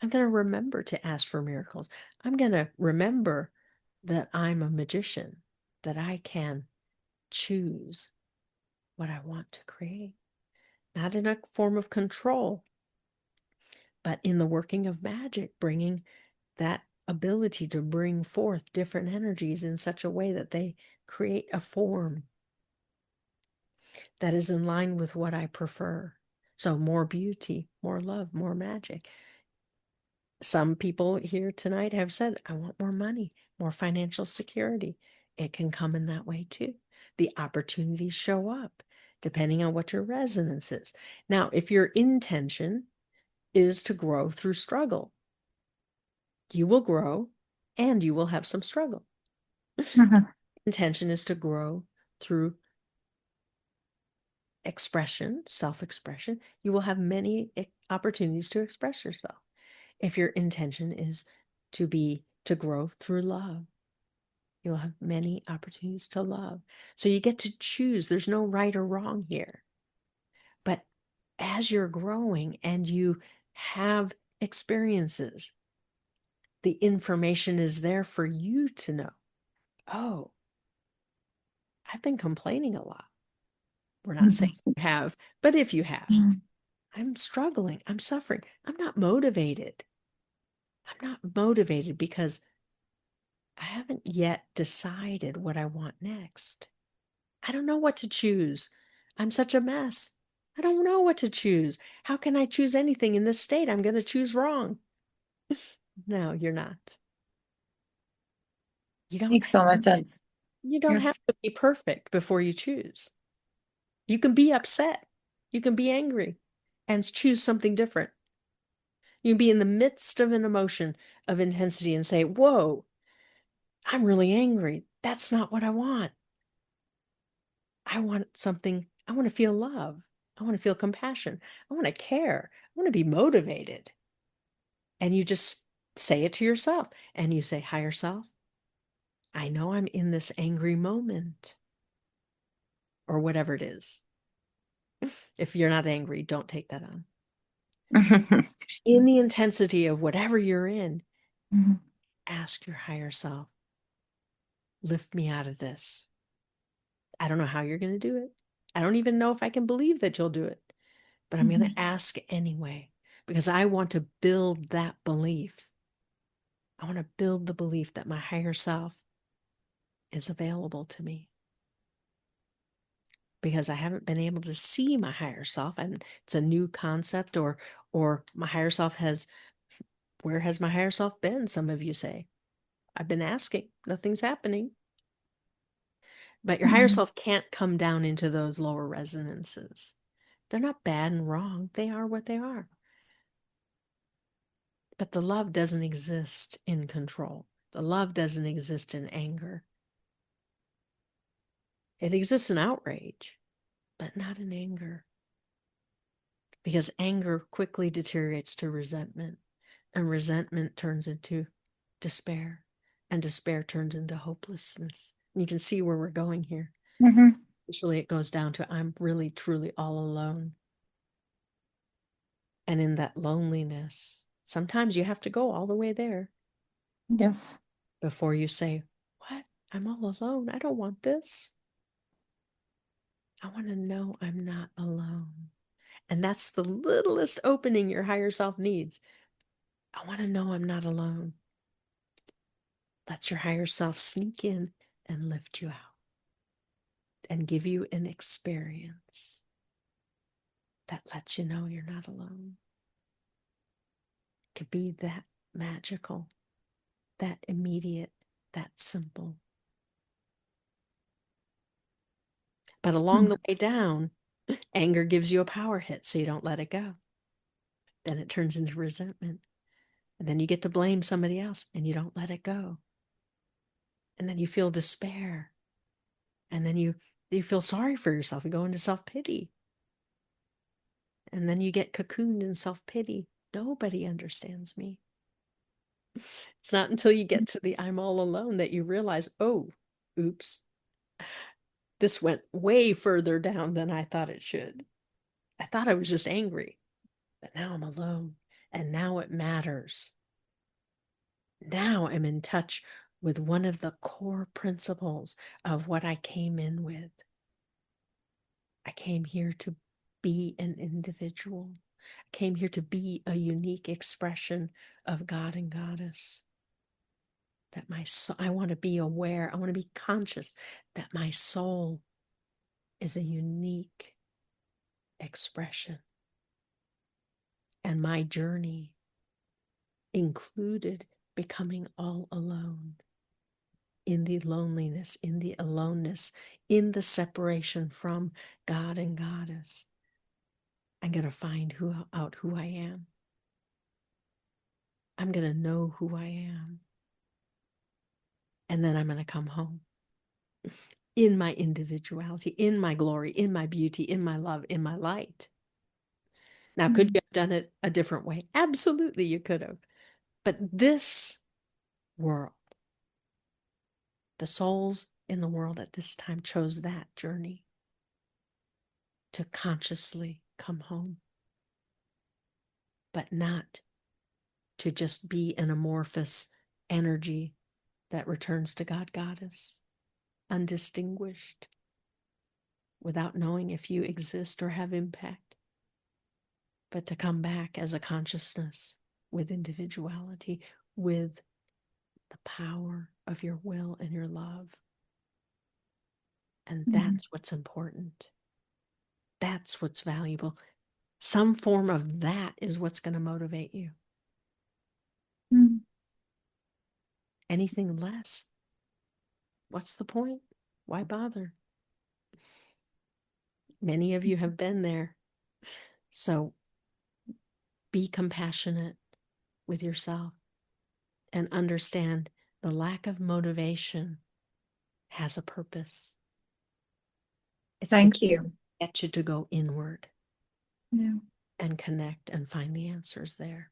I'm going to remember to ask for miracles. I'm going to remember that I'm a magician, that I can choose what I want to create, not in a form of control, but in the working of magic, bringing that ability to bring forth different energies in such a way that they create a form that is in line with what I prefer. So more beauty, more love, more magic. Some people here tonight have said, I want more money, more financial security. It can come in that way too. The opportunities show up depending on what your resonance is. Now, if your intention is to grow through struggle, you will grow and you will have some struggle. Intention is to grow through expression, self-expression. You will have many opportunities to express yourself. If your intention is to grow through love, you'll have many opportunities to love. So you get to choose. There's no right or wrong here. But as you're growing and you have experiences, the information is there for you to know. Oh, I've been complaining a lot. We're not saying you have, but if you have, I'm struggling, I'm suffering, I'm not motivated. I'm not motivated because I haven't yet decided what I want next. I don't know what to choose. I'm such a mess. I don't know what to choose. How can I choose anything in this state? I'm going to choose wrong. No, you're not. You don't Makes so much sense. you don't Yes. have to be perfect before you choose. You can be upset. You can be angry and choose something different. You can be in the midst of an emotion of intensity and say, whoa, I'm really angry. That's not what I want. I want something, I want to feel love. I want to feel compassion. I want to care. I want to be motivated. And you just say it to yourself and you say, higher self, I know I'm in this angry moment or whatever it is. If you're not angry, don't take that on. In the intensity of whatever you're in, ask your higher self, lift me out of this. I don't know how you're going to do it. I don't even know if I can believe that you'll do it, but I'm going to ask anyway because I want to build that belief. I want to build the belief that my higher self is available to me because I haven't been able to see my higher self, and it's a new concept, or my higher self where has my higher self been? Some of you say, I've been asking, nothing's happening. But your higher self can't come down into those lower resonances. They're not bad and wrong. They are what they are. But the love doesn't exist in control. The love doesn't exist in anger. It exists in outrage, but not in anger. Because anger quickly deteriorates to resentment, and resentment turns into despair, and despair turns into hopelessness. And you can see where we're going here. Usually it goes down to I'm really, truly all alone. And in that loneliness, sometimes you have to go all the way there. Yes. Before you say, what? I'm all alone. I don't want this. I want to know I'm not alone. And that's the littlest opening your higher self needs. I want to know I'm not alone. Let your higher self sneak in and lift you out and give you an experience that lets you know you're not alone. It could be that magical, that immediate, that simple. But along the way down, anger gives you a power hit, so you don't let it go. Then it turns into resentment. And then you get to blame somebody else and you don't let it go. And then you feel despair. And then you feel sorry for yourself. You go into self-pity. And then you get cocooned in self-pity. Nobody understands me. It's not until you get to the I'm all alone that you realize, oh, oops, this went way further down than I thought it should. I thought I was just angry. But now I'm alone, and now it matters. Now I'm in touch with one of the core principles of what I came in with. I came here to be an individual. I came here to be a unique expression of God and Goddess. That my soul, I want to be aware, I want to be conscious that my soul is a unique expression. And my journey included becoming all alone, in the loneliness, in the aloneness, in the separation from God and Goddess. I'm going to find out who I am. I'm going to know who I am. And then I'm going to come home in my individuality, in my glory, in my beauty, in my love, in my light. Now, could you have done it a different way? Absolutely, you could have. But this world, the souls in the world at this time chose that journey to consciously come home, but not to just be an amorphous energy that returns to God, Goddess, undistinguished, without knowing if you exist or have impact, but to come back as a consciousness with individuality, with the power of your will and your love. And that's what's important. That's what's valuable. Some form of that is what's going to motivate you. Anything less, what's the point? Why bother? Many of you have been there. So be compassionate with yourself and understand the lack of motivation has a purpose. It's Thank you. get you to go inward, Yeah. and connect and find the answers there.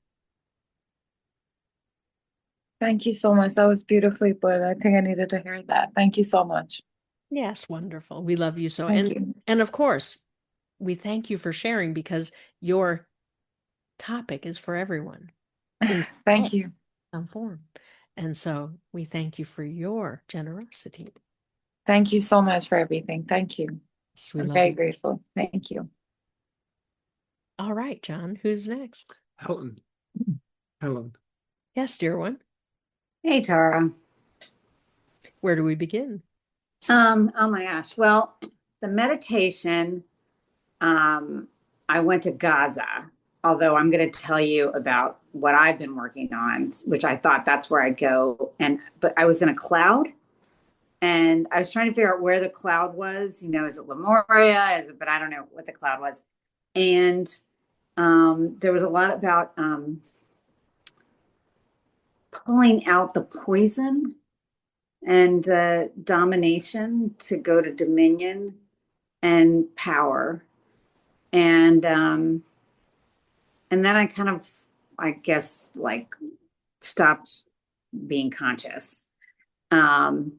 Thank you so much. That was beautifully put. I think I needed to hear that. Thank you so much. Yes, wonderful. We love you so. Thank you. And of course, we thank you for sharing, because your topic is for everyone in Thank you. some form. And so we thank you for your generosity. Thank you so much for everything. Thank you. Yes, we I'm love very you. grateful. Thank you. All right, John, who's next? Helen. Helen. Yes, dear one. Hey, Tara. Where do we begin? Oh my gosh. Well, the meditation, I went to Gaza, although I'm going to tell you about what I've been working on, which I thought that's where I'd go. But I was in a cloud and I was trying to figure out where the cloud was. You know, is it Lemuria? But I don't know what the cloud was. And there was a lot about pulling out the poison and the domination to go to dominion and power. And then I kind of, I guess, like stopped being conscious. Um,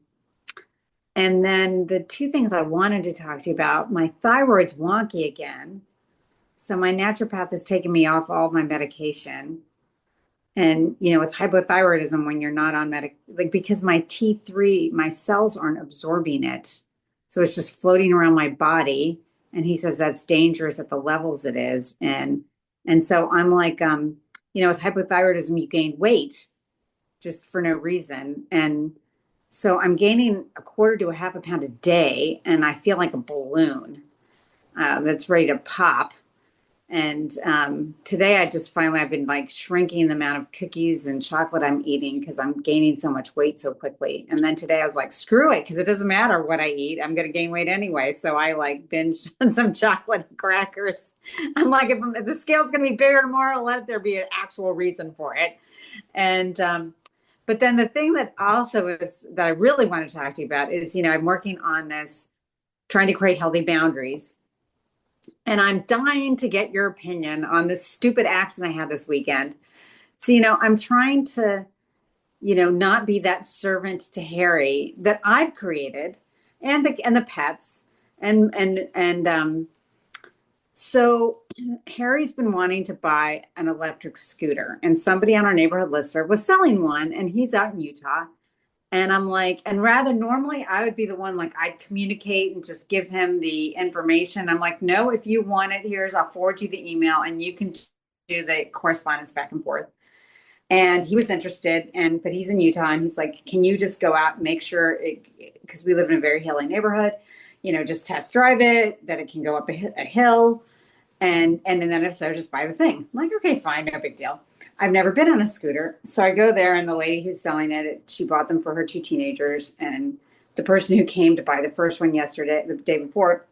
and then the two things I wanted to talk to you about, my thyroid's wonky again. So my naturopath has taken me off all my medication. And, you know, it's hypothyroidism when you're not on like, because my T3, my cells aren't absorbing it. So it's just floating around my body. And he says that's dangerous at the levels it is. And so I'm like, you know, with hypothyroidism, you gain weight just for no reason. And so I'm gaining a quarter to a half a pound a day. And I feel like a balloon that's ready to pop. And today I've been like shrinking the amount of cookies and chocolate I'm eating because I'm gaining so much weight so quickly. And then today I was like, screw it, because it doesn't matter what I eat. I'm going to gain weight anyway. So I like binged on some chocolate and crackers. I'm like, if the scale's going to be bigger tomorrow, let there be an actual reason for it. And but then the thing that also is that I really want to talk to you about is, you know, I'm working on this, trying to create healthy boundaries. And I'm dying to get your opinion on this stupid accident I had this weekend. So, you know, I'm trying to, you know, not be that servant to Harry that I've created, and the pets. And So Harry's been wanting to buy an electric scooter, and somebody on our neighborhood listserv was selling one, and he's out in Utah. And I'm like, and rather normally I would be the one, like I'd communicate and just give him the information. I'm like, no, if you want it, I'll forward you the email and you can do the correspondence back and forth. And he was interested, but he's in Utah, and he's like, can you just go out and make sure because we live in a very hilly neighborhood, just test drive it, that it can go up a hill. And then if so, just buy the thing. I'm like, okay, fine, no big deal. I've never been on a scooter. So I go there, and the lady who's selling it, she bought them for her two teenagers. And the person who came to buy the first one yesterday, the day before,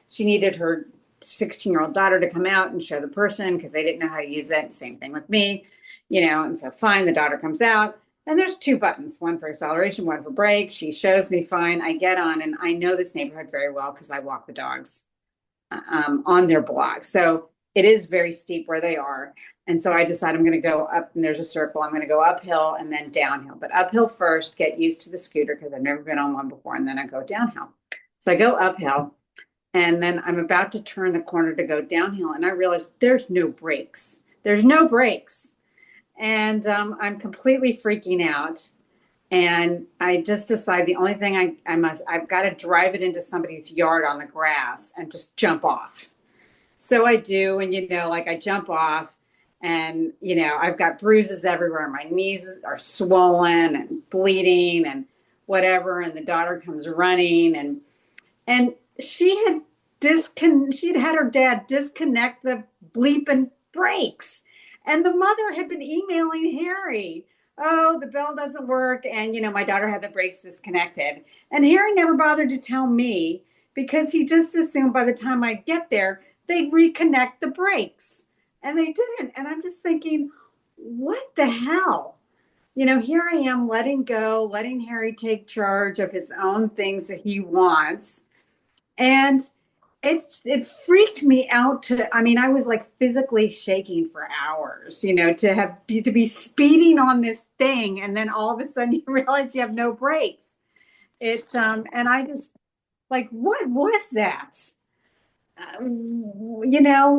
she needed her 16-year-old daughter to come out and show the person because they didn't know how to use it. Same thing with me, and so fine, the daughter comes out. And there's two buttons, one for acceleration, one for brake. She shows me fine. I get on, and I know this neighborhood very well because I walk the dogs on their block. So it is very steep where they are. And so I decide I'm going to go up, and there's a circle. I'm going to go uphill and then downhill, but uphill first, get used to the scooter because I've never been on one before. And then I go downhill. So I go uphill, and then I'm about to turn the corner to go downhill. And I realize there's no brakes. There's no brakes. And I'm completely freaking out. And I just decide the only thing I've got to drive it into somebody's yard on the grass and just jump off. So I do. And, like I jump off, and, I've got bruises everywhere. My knees are swollen and bleeding and whatever. And the daughter comes running, and she'd had her dad disconnect the bleeping brakes. And the mother had been emailing Harry, oh, the bell doesn't work. And, my daughter had the brakes disconnected. And Harry never bothered to tell me because he just assumed by the time I get there, they'd reconnect the brakes. And they didn't. And I'm just thinking, what the hell? Here I am letting go, letting Harry take charge of his own things that he wants. And it freaked me out I was like physically shaking for hours, to be speeding on this thing, and then all of a sudden you realize you have no brakes. And I just like, what was that?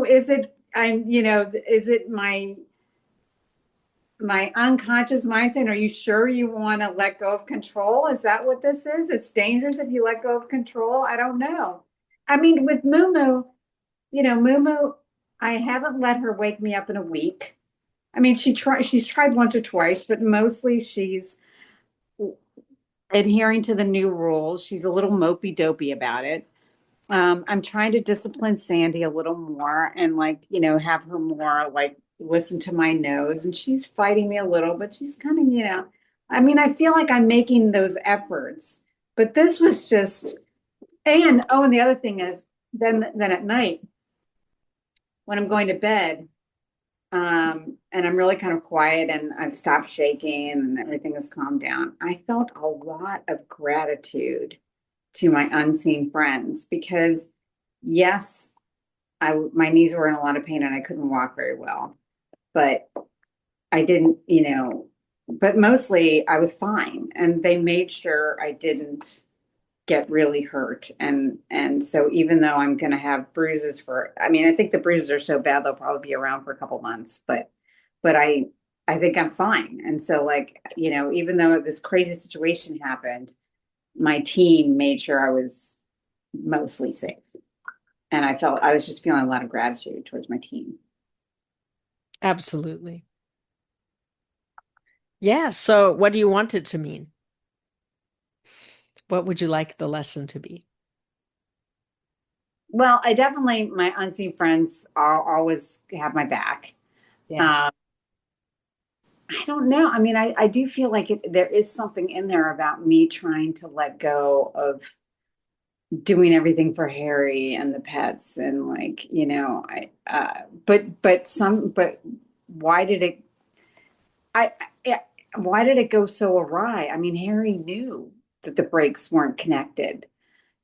Is it my unconscious mind saying, are you sure you want to let go of control? Is that what this is? It's dangerous if you let go of control. I don't know. I mean, with Moo, Moo, I haven't let her wake me up in a week. I mean, she's tried once or twice, but mostly she's adhering to the new rules. She's a little mopey dopey about it. I'm trying to discipline Sandy a little more and have her more listen to my nose, and she's fighting me a little, but she's kind of, I feel like I'm making those efforts, but this was just, and the other thing is then at night when I'm going to bed, and I'm really kind of quiet and I've stopped shaking and everything has calmed down, I felt a lot of gratitude to my unseen friends because yes, my knees were in a lot of pain and I couldn't walk very well, but I didn't, but mostly I was fine, and they made sure I didn't get really hurt. And so even though I'm going to have bruises I think the bruises are so bad, they'll probably be around for a couple months, but I think I'm fine. And so even though this crazy situation happened, my team made sure I was mostly safe. And I was just feeling a lot of gratitude towards my team. Absolutely. Yeah. So what do you want it to mean? What would you like the lesson to be? Well, my unseen friends always have my back. Yes. I don't know. I do feel like there is something in there about me trying to let go of doing everything for Harry and the pets, and but why did it, I, why did it go so awry? Harry knew that the brakes weren't connected.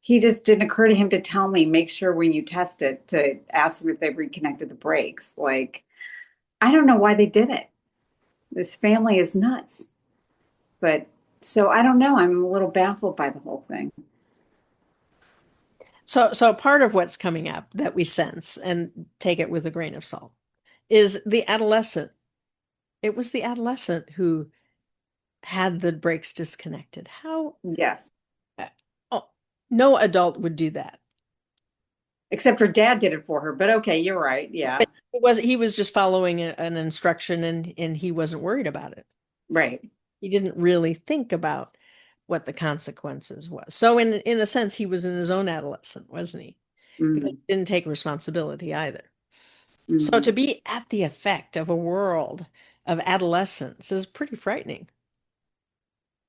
He just didn't occur to him to tell me, make sure when you test it to ask them if they've reconnected the brakes. I don't know why they did it. This family is nuts. But so I don't know. I'm a little baffled by the whole thing. So part of what's coming up that we sense, and take it with a grain of salt, is the adolescent. It was the adolescent who had the brakes disconnected. How? Yes. Oh, no adult would do that. Except her dad did it for her. But okay, you're right. Yeah. He was just following an instruction, and he wasn't worried about it. Right. He didn't really think about what the consequences was. So in a sense, he was in his own adolescent, wasn't he? Because Mm, he didn't take responsibility either. So to mm, be at the effect of a world of adolescence is pretty frightening.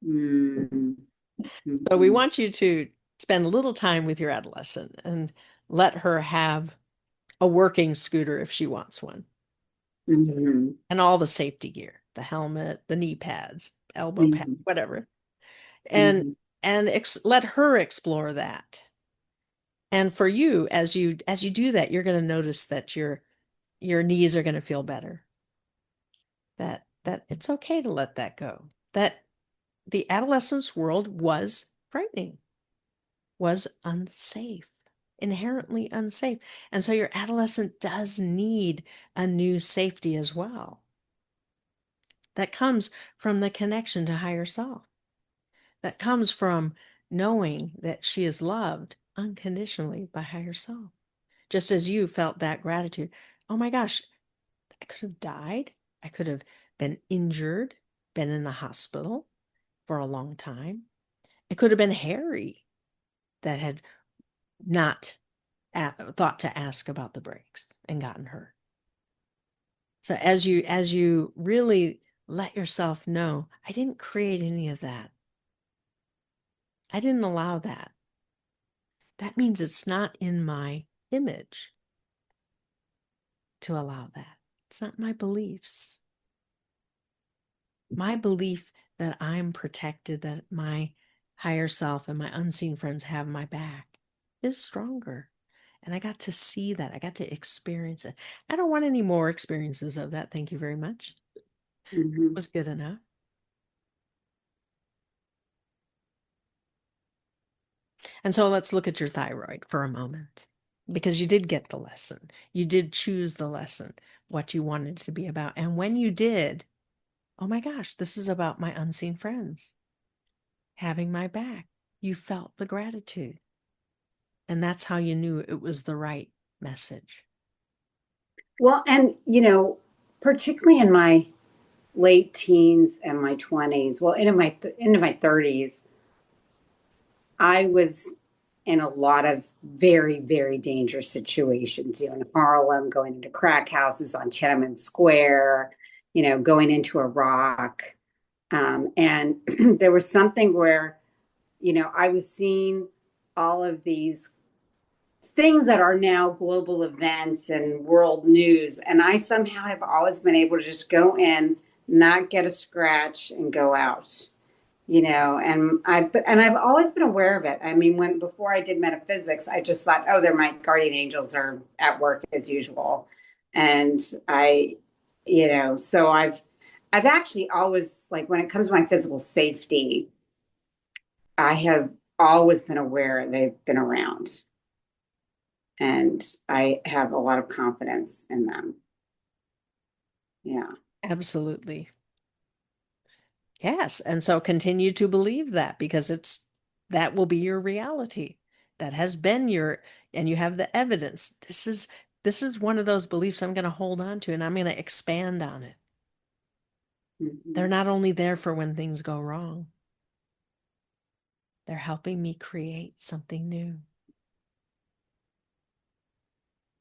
mm, So we mm, want you to spend a little time with your adolescent and let her have a working scooter if she wants one, mm, and all the safety gear, the helmet, the knee pads, elbow pads, mm, whatever. And mm, let her explore that. And for you, as you do that, you're going to notice that your knees are going to feel better. That it's okay to let that go. That the adolescence world was frightening, was unsafe, inherently unsafe. And so your adolescent does need a new safety as well. That comes from the connection to higher self. That comes from knowing that she is loved unconditionally by higher self. Just as you felt that gratitude. Oh my gosh, I could have died. I could have been injured, been in the hospital for a long time. It could have been Harry that had not thought to ask about the breaks and gotten hurt. So as you really let yourself know, I didn't create any of that. I didn't allow that. That means it's not in my image to allow that. It's not my beliefs. My belief that I'm protected, that my higher self and my unseen friends have my back is stronger. And I got to see that. I got to experience it. I don't want any more experiences of that. Thank you very much. It mm, was good enough. And so let's look at your thyroid for a moment, because you did get the lesson. You did choose the lesson, what you wanted it to be about. And when you did, oh my gosh, this is about my unseen friends having my back. You felt the gratitude. And that's how you knew it was the right message. Well, and particularly in my late teens and my 20s, well, into my 30s, I was in a lot of very, very dangerous situations, in Harlem, going into crack houses on Tiananmen Square, going into Iraq. And there was something where, I was seeing all of these things that are now global events and world news. And I somehow have always been able to just go in, not get a scratch, and go out. And I've always been aware of it. I mean, before I did metaphysics, I just thought, oh, they're my guardian angels are at work as usual. And so I've actually always, like, when it comes to my physical safety, I have always been aware they've been around. And I have a lot of confidence in them. Yeah. Absolutely. Yes. And so continue to believe that, because that will be your reality. That has been and you have the evidence. This is one of those beliefs I'm going to hold on to, and I'm going to expand on it. They're Mhm. not only there for when things go wrong. They're helping me create something new.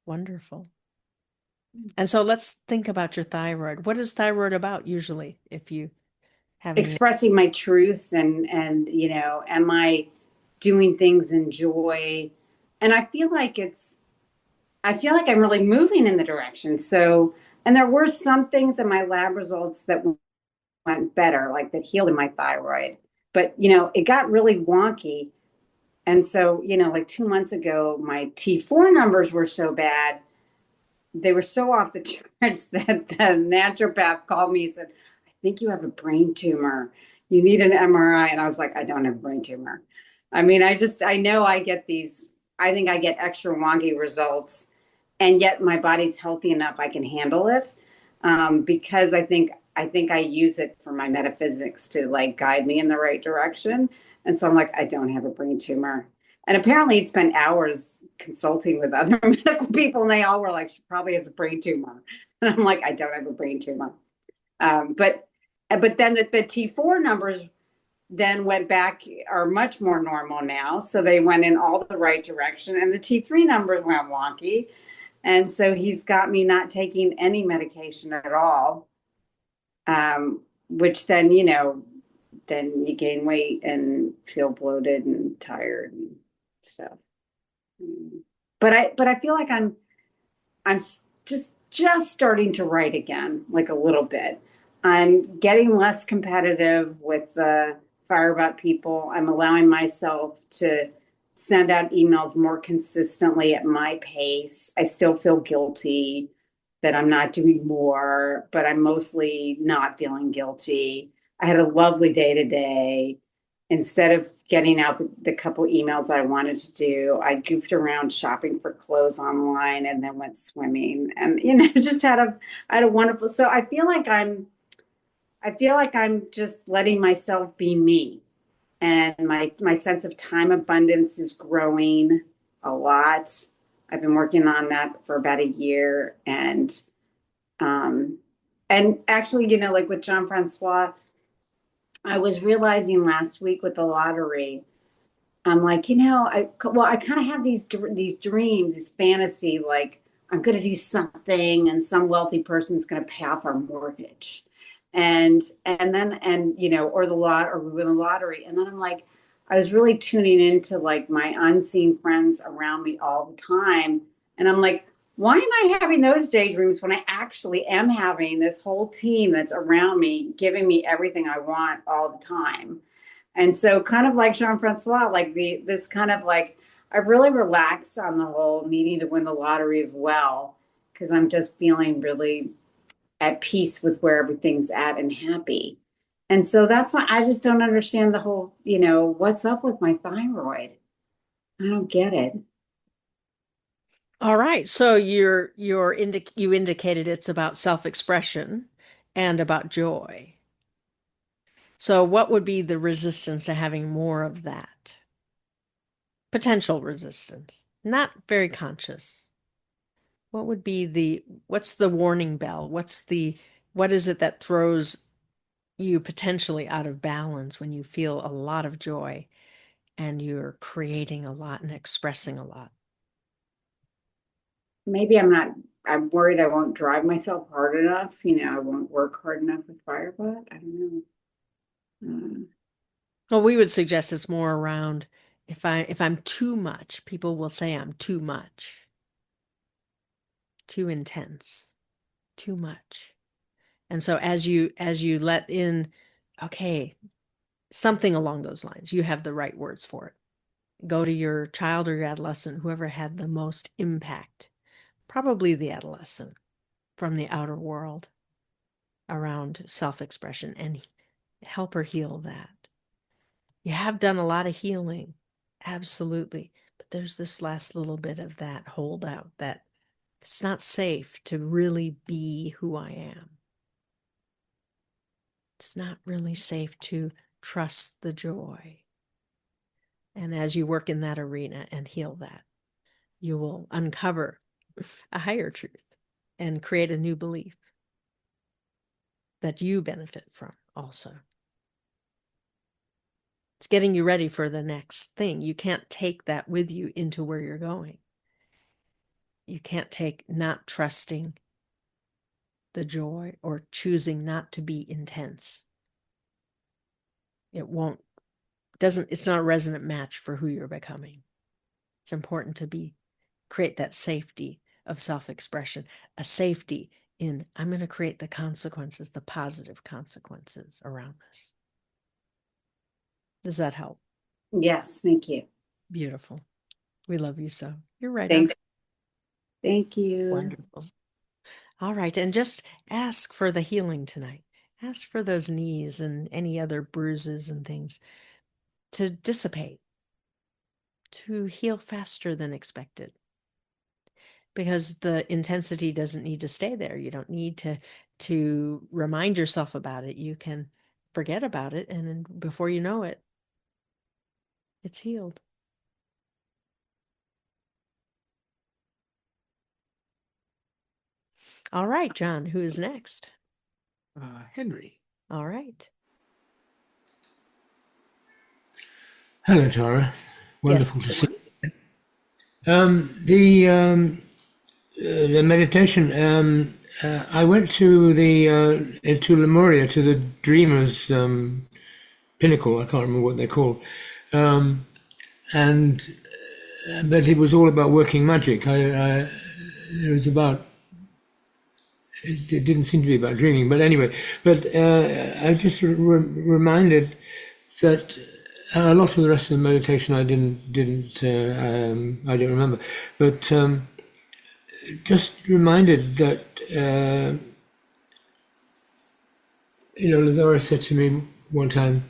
Wonderful. And so let's think about your thyroid. What is thyroid about usually, if you have any? Expressing my truth and am I doing things in joy? And I feel like I'm really moving in the direction. So, and there were some things in my lab results that went better, like that healed in my thyroid. But, it got really wonky. And so, like 2 months ago, my T4 numbers were so bad. They were so off the charts that the naturopath called me and said, I think you have a brain tumor. You need an MRI. And I was like, I don't have a brain tumor. I mean, I know I get these I think I get extra wonky results, and yet my body's healthy enough I can handle it, because I think I use it for my metaphysics to like guide me in the right direction. And so I'm like, I don't have a brain tumor. And apparently, he'd spent hours consulting with other medical people, and they all were like, she probably has a brain tumor. And I'm like, I don't have a brain tumor. But then the T4 numbers then went back, are much more normal now. So they went in all the right direction, and the T3 numbers went wonky. And so he's got me not taking any medication at all, which then, then you gain weight and feel bloated and tired and stuff. But I feel like I'm just starting to write again, like a little bit. I'm getting less competitive with the Firebot people. I'm allowing myself to send out emails more consistently at my pace. I still feel guilty that I'm not doing more, but I'm mostly not feeling guilty. I had a lovely day today. Instead of getting out the couple emails I wanted to do, I goofed around shopping for clothes online and then went swimming. And just I had a wonderful. So I feel like I'm just letting myself be me, and my sense of time abundance is growing a lot. I've been working on that for about a year, um, and actually, like with Jean Francois, I was realizing last week with the lottery, I'm like, I kind of have these dreams, this fantasy, like I'm going to do something, and some wealthy person's going to pay off our mortgage, or we win the lottery, and then I'm like, I was really tuning into like my unseen friends around me all the time, and I'm like, why am I having those daydreams when I actually am having this whole team that's around me, giving me everything I want all the time? And so kind of like Jean-Francois, like this kind of like I've really relaxed on the whole needing to win the lottery as well, because I'm just feeling really at peace with where everything's at and happy. And so that's why I just don't understand the whole, what's up with my thyroid. I don't get it. All right. So you indicated it's about self-expression and about joy. So what would be the resistance to having more of that? Potential resistance, not very conscious. What's the warning bell? What is it that throws you potentially out of balance when you feel a lot of joy and you're creating a lot and expressing a lot? Maybe I'm worried I won't drive myself hard enough. I won't work hard enough with Firebot. I don't know. Well, we would suggest it's more around if I'm too much, people will say I'm too much, too intense, too much. And so as you let in, okay, something along those lines, you have the right words for it. Go to your child or your adolescent, whoever had the most impact, probably the adolescent from the outer world around self-expression, and help her heal that. You have done a lot of healing, absolutely. But there's this last little bit of that holdout that it's not safe to really be who I am. It's not really safe to trust the joy. And as you work in that arena and heal that, you will uncover a higher truth and create a new belief that you benefit from also. It's getting you ready for the next thing. You can't take that with you into where you're going. You can't take not trusting the joy or choosing not to be intense. It's not a resonant match for who you're becoming. It's important to create that safety of self-expression, a safety in, I'm going to create the consequences, the positive consequences around this. Does that help? Yes, thank you. Beautiful. We love you so. You're right Thanks. on. Thank you. Wonderful. All right. And just ask for the healing tonight. Ask for those knees and any other bruises and things to dissipate. to heal faster than expected. Because the intensity doesn't need to stay there. You don't need to remind yourself about it. You can forget about it, and then before you know it, it's healed. All right, John, who is next? Henry. All right. Hello, Tara. Wonderful Yes, to see you. The meditation. I went to to Lemuria, to the Dreamer's pinnacle. I can't remember what they're called, and but it was all about working magic. It was about. It didn't seem to be about dreaming, but anyway. But I just reminded that a lot of the rest of the meditation I don't remember, but just reminded that Lazara said to me one time,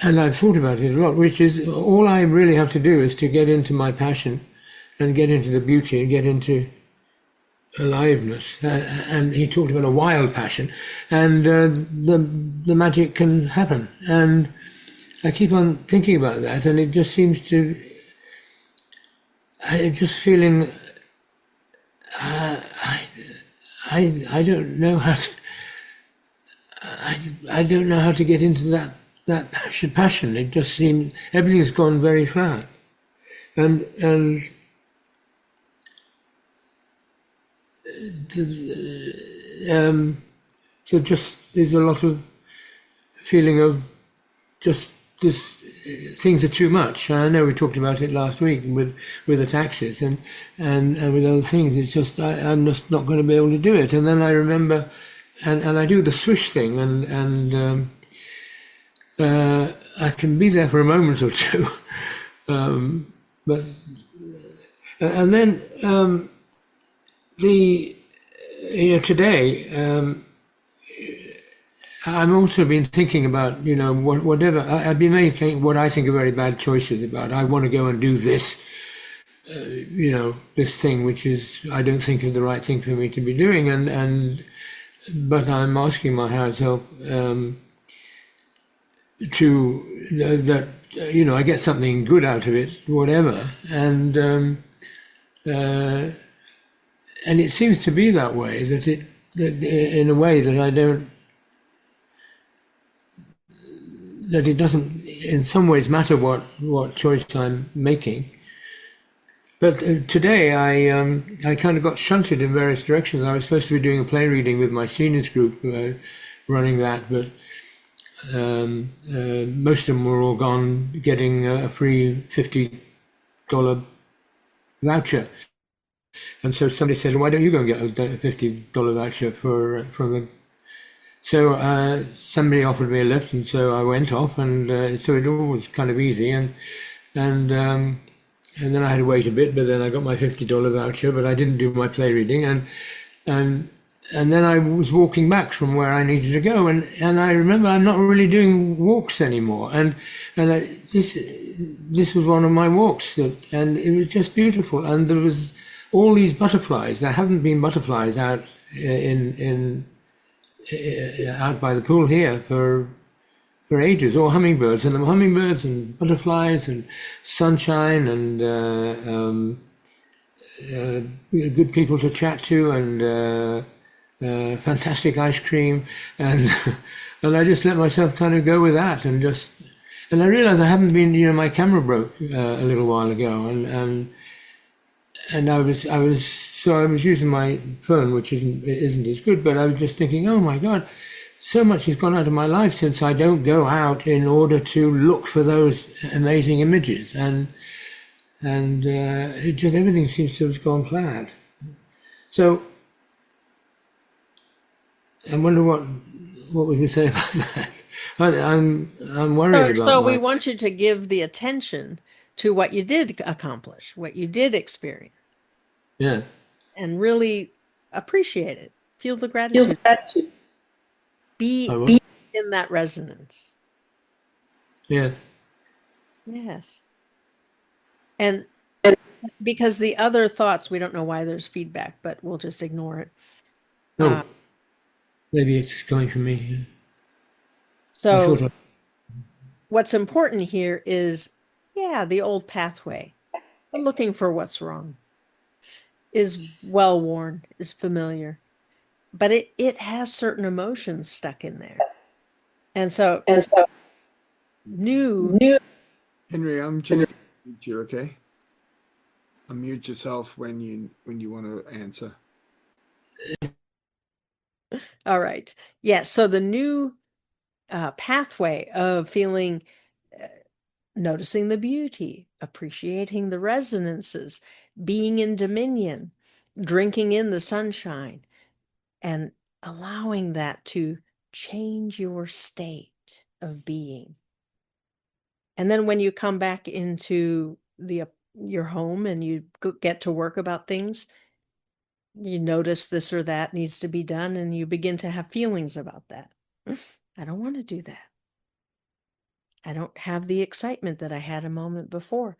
and I've thought about it a lot, which is all I really have to do is to get into my passion and get into the beauty and get into aliveness, and he talked about a wild passion, and the magic can happen. And I keep on thinking about that, and it just seems to. I just feeling. I don't know how to. I don't know how to get into that passion. It just seems everything's gone very flat, and. So just there's a lot of feeling of just this things are too much. I know we talked about it last week with the taxes and with other things. It's just I'm just not going to be able to do it. And then I remember, and I do the swish thing, and I can be there for a moment or two, but and then. Today, I'm also been thinking about, whatever, I've been making what I think are very bad choices about, I want to go and do this, this thing, which is, I don't think is the right thing for me to be doing. But I'm asking my higher self, I get something good out of it, whatever. And it seems to be that way, that in a way that that it doesn't in some ways matter what choice I'm making. But today I kind of got shunted in various directions. I was supposed to be doing a play reading with my seniors group, running that, but most of them were all gone getting a free $50 voucher. And so somebody said, "Why don't you go and get a $50 voucher from the?" So somebody offered me a lift, and so I went off, and so it all was kind of easy, and then I had to wait a bit, but then I got my $50 voucher, but I didn't do my play reading, and then I was walking back from where I needed to go, and I remember I'm not really doing walks anymore, and this was one of my walks, and it was just beautiful, and there was all these butterflies. There haven't been butterflies out out by the pool here for ages, or hummingbirds, and there were hummingbirds and butterflies and sunshine and good people to chat to and fantastic ice cream, and and I just let myself kind of go with that, and I realized I haven't been, my camera broke a little while ago, and I was using my phone, which isn't as good, but I was just thinking, oh my God, so much has gone out of my life since I don't go out in order to look for those amazing images, and it just everything seems to have gone flat. So I wonder what we can say about that. I'm worried about. So we want you to give the attention to what you did accomplish, what you did experience. Yeah. And really appreciate it. Feel the gratitude. Be in that resonance. Yeah. Yes. And because the other thoughts, we don't know why there's feedback, but we'll just ignore it. Oh, maybe it's coming from me. I So thought what's important here is, yeah, the old pathway, looking for what's wrong, is well worn, is familiar, but it has certain emotions stuck in there. And so new, Henry, I'm just going to mute you, okay? Unmute yourself when you want to answer. all right. Yeah, so the new pathway of feeling, noticing the beauty, appreciating the resonances, being in dominion, drinking in the sunshine, and allowing that to change your state of being. And then when you come back into your home and you get to work about things, you notice this or that needs to be done, and you begin to have feelings about that. I don't want to do that. I don't have the excitement that I had a moment before.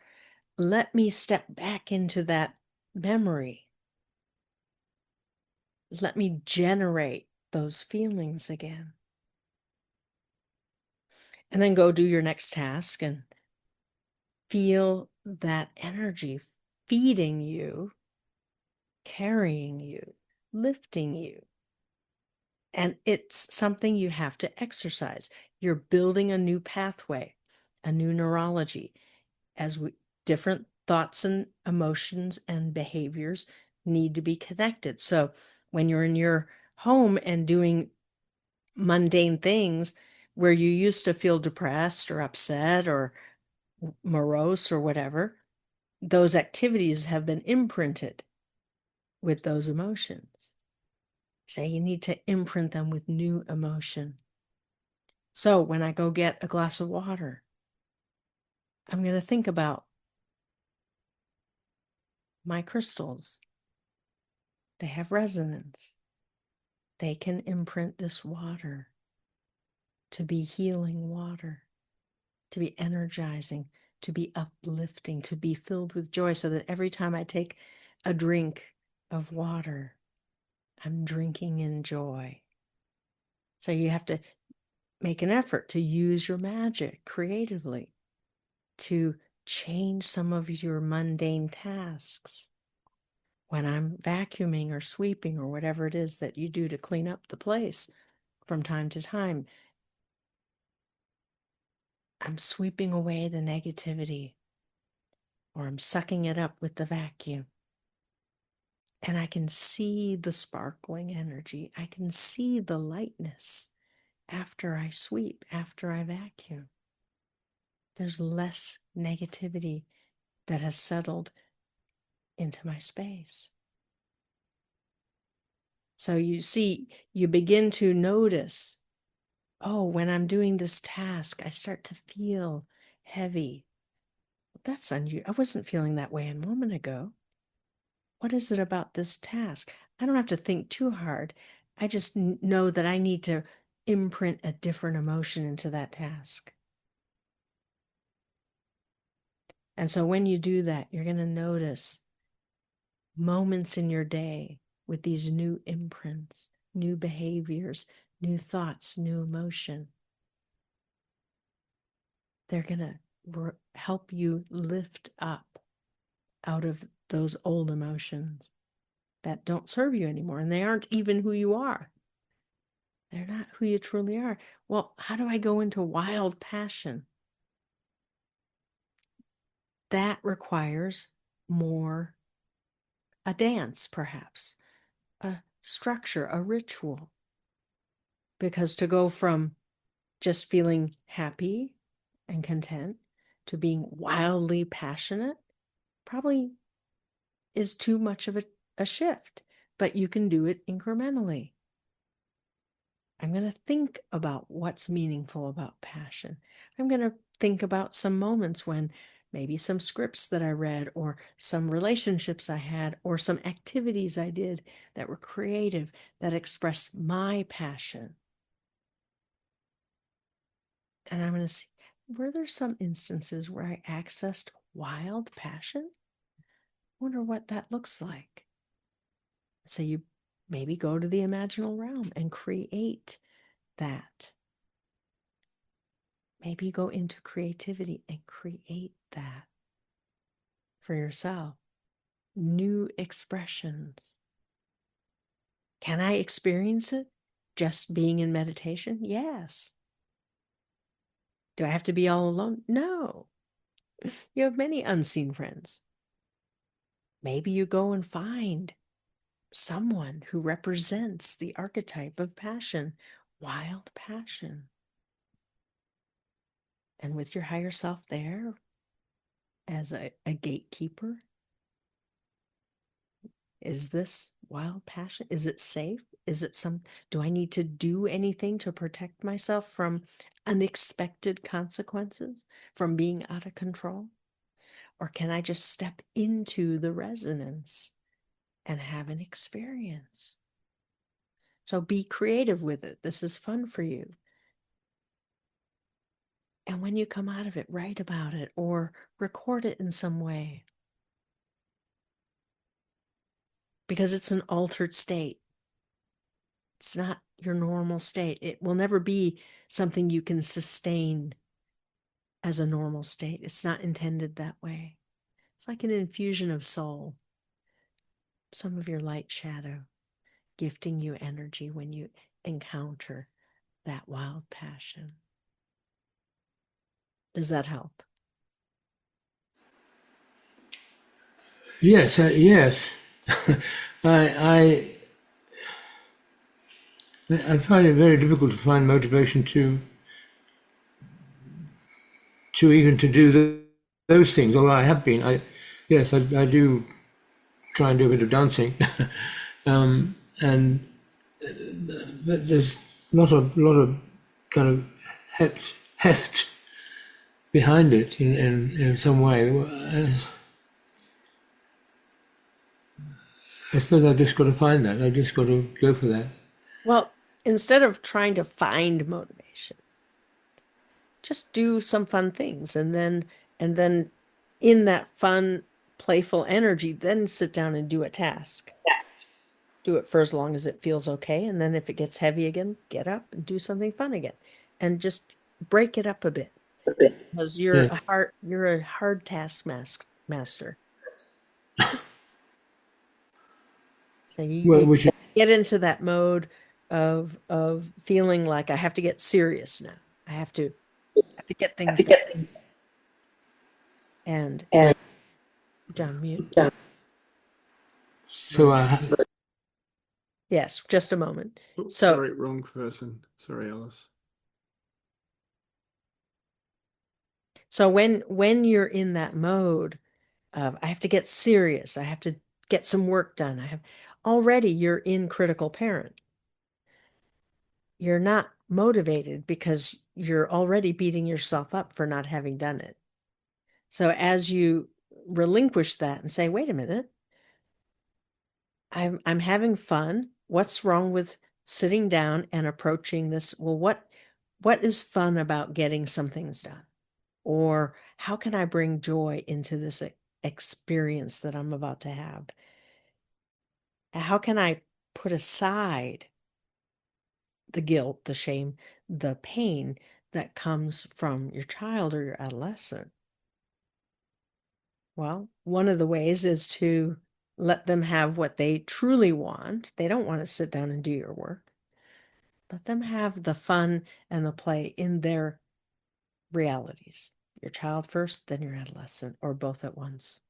Let me step back into that memory. Let me generate those feelings again. And then go do your next task and feel that energy feeding you, carrying you, lifting you. And it's something you have to exercise. You're building a new pathway, a new neurology, as different thoughts and emotions and behaviors need to be connected. So when you're in your home and doing mundane things where you used to feel depressed or upset or morose or whatever, those activities have been imprinted with those emotions. So you need to imprint them with new emotion. So when I go get a glass of water, I'm going to think about my crystals. They have resonance. They can imprint this water to be healing water, to be energizing, to be uplifting, to be filled with joy, so that every time I take a drink of water, I'm drinking in joy. So you have to make an effort to use your magic creatively to change some of your mundane tasks. When I'm vacuuming or sweeping or whatever it is that you do to clean up the place from time to time, I'm sweeping away the negativity, or I'm sucking it up with the vacuum. And I can see the sparkling energy. I can see the lightness after I sweep, after I vacuum. There's less negativity that has settled into my space. So you see, you begin to notice, oh, when I'm doing this task, I start to feel heavy. That's unusual. I wasn't feeling that way a moment ago. What is it about this task? I don't have to think too hard. I just know that I need to imprint a different emotion into that task. And so when you do that, you're going to notice moments in your day with these new imprints, new behaviors, new thoughts, new emotion. They're going to help you lift up out of those old emotions that don't serve you anymore. And they aren't even who you are. They're not who you truly are. Well, how do I go into wild passion? That requires more a dance, perhaps, a structure, a ritual. Because to go from just feeling happy and content to being wildly passionate probably is too much of a shift, but you can do it incrementally. I'm going to think about what's meaningful about passion. I'm going to think about some moments when maybe some scripts that I read, or some relationships I had, or some activities I did that were creative, that expressed my passion. And I'm going to see, were there some instances where I accessed wild passion? Wonder what that looks like. So you maybe go to the imaginal realm and create that. Maybe you go into creativity and create that for yourself. New expressions. Can I experience it just being in meditation? Yes. Do I have to be all alone? No. You have many unseen friends. Maybe you go and find someone who represents the archetype of passion, wild passion. And with your higher self there as a gatekeeper, is this wild passion? Is it safe? Is it do I need to do anything to protect myself from unexpected consequences, from being out of control? Or can I just step into the resonance and have an experience? So be creative with it. This is fun for you. And when you come out of it, write about it or record it in some way. Because it's an altered state. It's not your normal state. It will never be something you can sustain as a normal state. It's not intended that way. It's like an infusion of soul, some of your light shadow, gifting you energy when you encounter that wild passion. Does that help? Yes, yes. I, I find it very difficult to find motivation to even to do those things. Although I have been, yes, I do try and do a bit of dancing, and but there's not a lot of kind of heft behind it in some way. I suppose I've just got to find that. I've just got to go for that. Well, instead of trying to find motivation, just do some fun things and then in that fun, playful energy, then sit down and do a task. Do it for as long as it feels okay. And then if it gets heavy again, get up and do something fun again. And just break it up a bit. Because you're Yeah. a hard task master. So you Which is, get into that mode of feeling like I have to get serious now. I have to get things done. And John, mute. so Yes, just a moment. Oh, So sorry, wrong person. Sorry, Alice. so when you're in that mode of I have to get serious, I have to get some work done. You're in critical parent. You're not motivated because you're already beating yourself up for not having done it. So as you relinquish that and say, wait a minute, I'm having fun. What's wrong with sitting down and approaching this? Well, what is fun about getting some things done? Or how can I bring joy into this experience that I'm about to have? How can I put aside the guilt, the shame, the pain that comes from your child or your adolescent? Well, one of the ways is to let them have what they truly want. They don't want to sit down and do your work. Let them have the fun and the play in their realities. Your child first, then your adolescent, or both at once.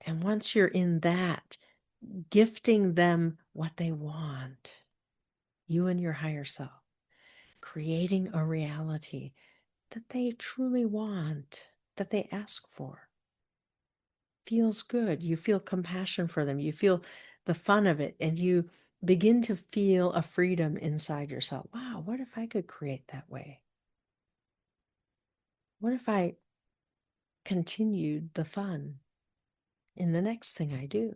And once you're in that, gifting them what they want, you and your higher self, creating a reality that they truly want, that they ask for. Feels good. You feel compassion for them. You feel the fun of it, and you begin to feel a freedom inside yourself. Wow, what if I could create that way? What if I continued the fun in the next thing I do?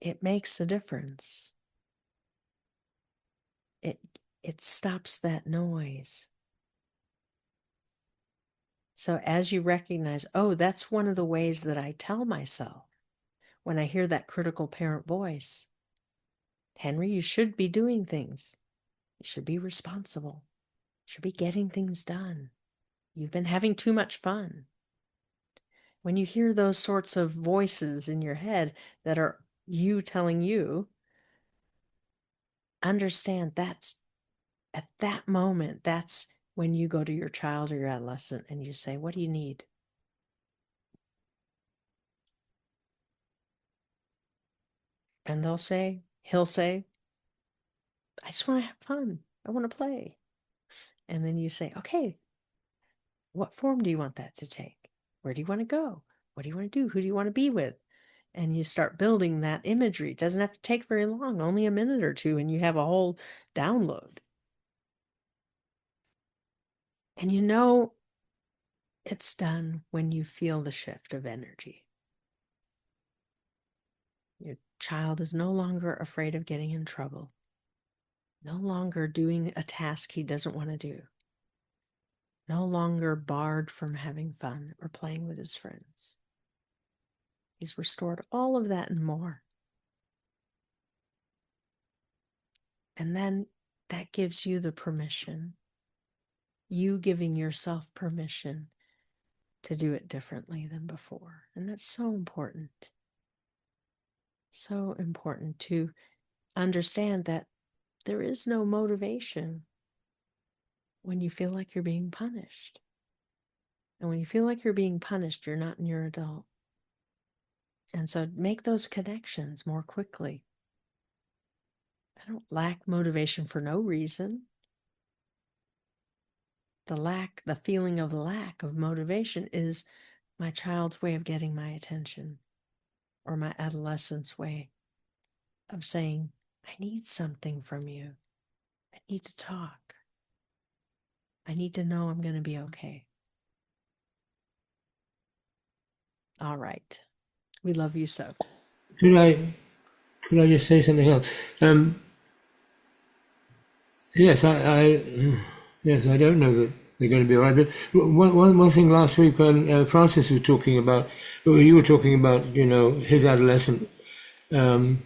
It makes a difference. It it stops that noise. So as you recognize, oh, that's one of the ways that I tell myself when I hear that critical parent voice, Henry, you should be doing things. You should be responsible. You should be getting things done. You've been having too much fun. When you hear those sorts of voices in your head that are you telling you, understand that's at that moment, that's when you go to your child or your adolescent and you say, what do you need? And he'll say, I just want to have fun. I want to play. And then you say, okay, what form do you want that to take? Where do you want to go? What do you want to do? Who do you want to be with? And you start building that imagery. It doesn't have to take very long, only a minute or two, and you have a whole download. And you know it's done when you feel the shift of energy. Your child is no longer afraid of getting in trouble, no longer doing a task he doesn't want to do, no longer barred from having fun or playing with his friends. He's restored all of that and more. And then that gives you the permission, you giving yourself permission to do it differently than before. And that's so important. So important to understand that there is no motivation when you feel like you're being punished. And when you feel like you're being punished, you're not in your adult. And so make those connections more quickly. I don't lack motivation for no reason. The feeling of lack of motivation is my child's way of getting my attention, or my adolescent's way of saying, I need something from you. I need to talk. I need to know I'm going to be okay. All right. We love you so. Could I just say something else? Yes, yes, I don't know that they're going to be all right. But one thing last week when Francis was talking about, well, you were talking about, his adolescent kind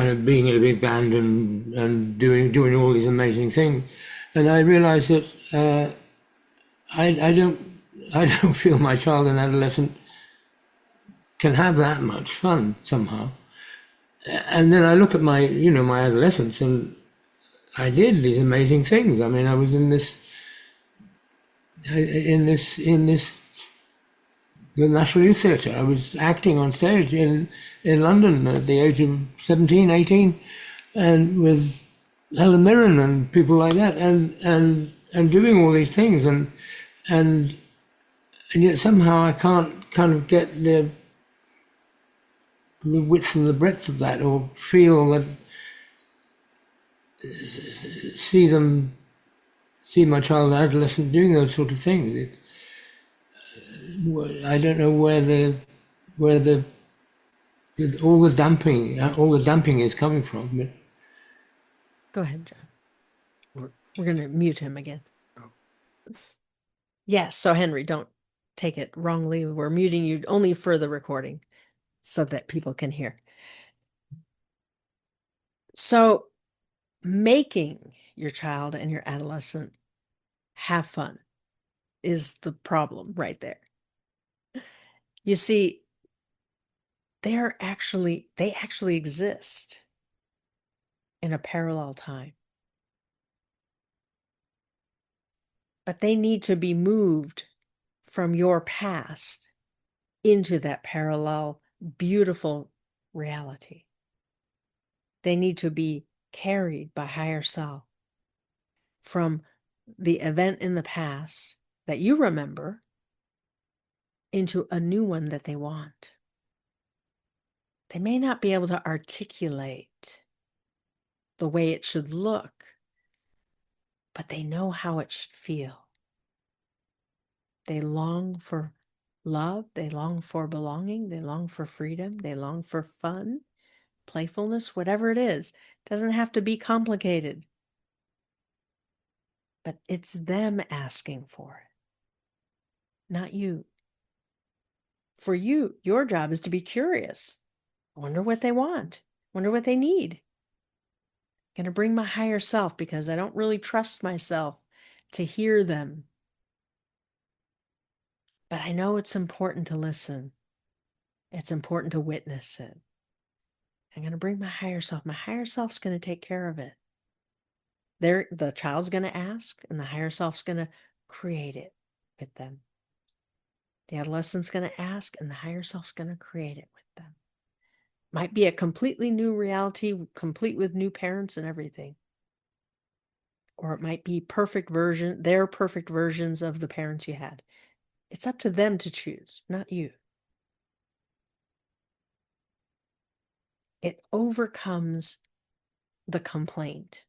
of being in a big band and doing all these amazing things, and I realised that I don't feel my child and adolescent can have that much fun somehow. And then I look at my adolescence, and I did these amazing things. I mean, I was in the National Youth Theatre. I was acting on stage in London at the age of 17, 18, and with Helen Mirren and people like that, and doing all these things, and yet somehow I can't kind of get the width and the breadth of that, or feel that, see my child and adolescent doing those sort of things. I don't know where all the damping is coming from. But Go ahead, John. We're going to mute him again. Oh. Yes, so Henry, don't take it wrongly. We're muting you only for the recording so that people can hear. So making your child and your adolescent have fun is the problem right there. You see, they actually exist in a parallel time. But they need to be moved from your past into that parallel, beautiful reality. They need to be carried by higher self from the event in the past that you remember into a new one that they want. They may not be able to articulate the way it should look, but they know how it should feel. They long for love, they long for belonging, they long for freedom, they long for fun, playfulness, whatever it is. It doesn't have to be complicated. But it's them asking for it, not you. For you, your job is to be curious. I wonder what they want. Wonder what they need. I'm going to bring my higher self because I don't really trust myself to hear them. But I know it's important to listen. It's important to witness it. I'm going to bring my higher self. My higher self's going to take care of it. The child's going to ask, and the higher self's going to create it with them. The adolescent's going to ask, and the higher self's going to create it with them. Might be a completely new reality, complete with new parents and everything. Or it might be their perfect versions of the parents you had. It's up to them to choose, not you. It overcomes the complaint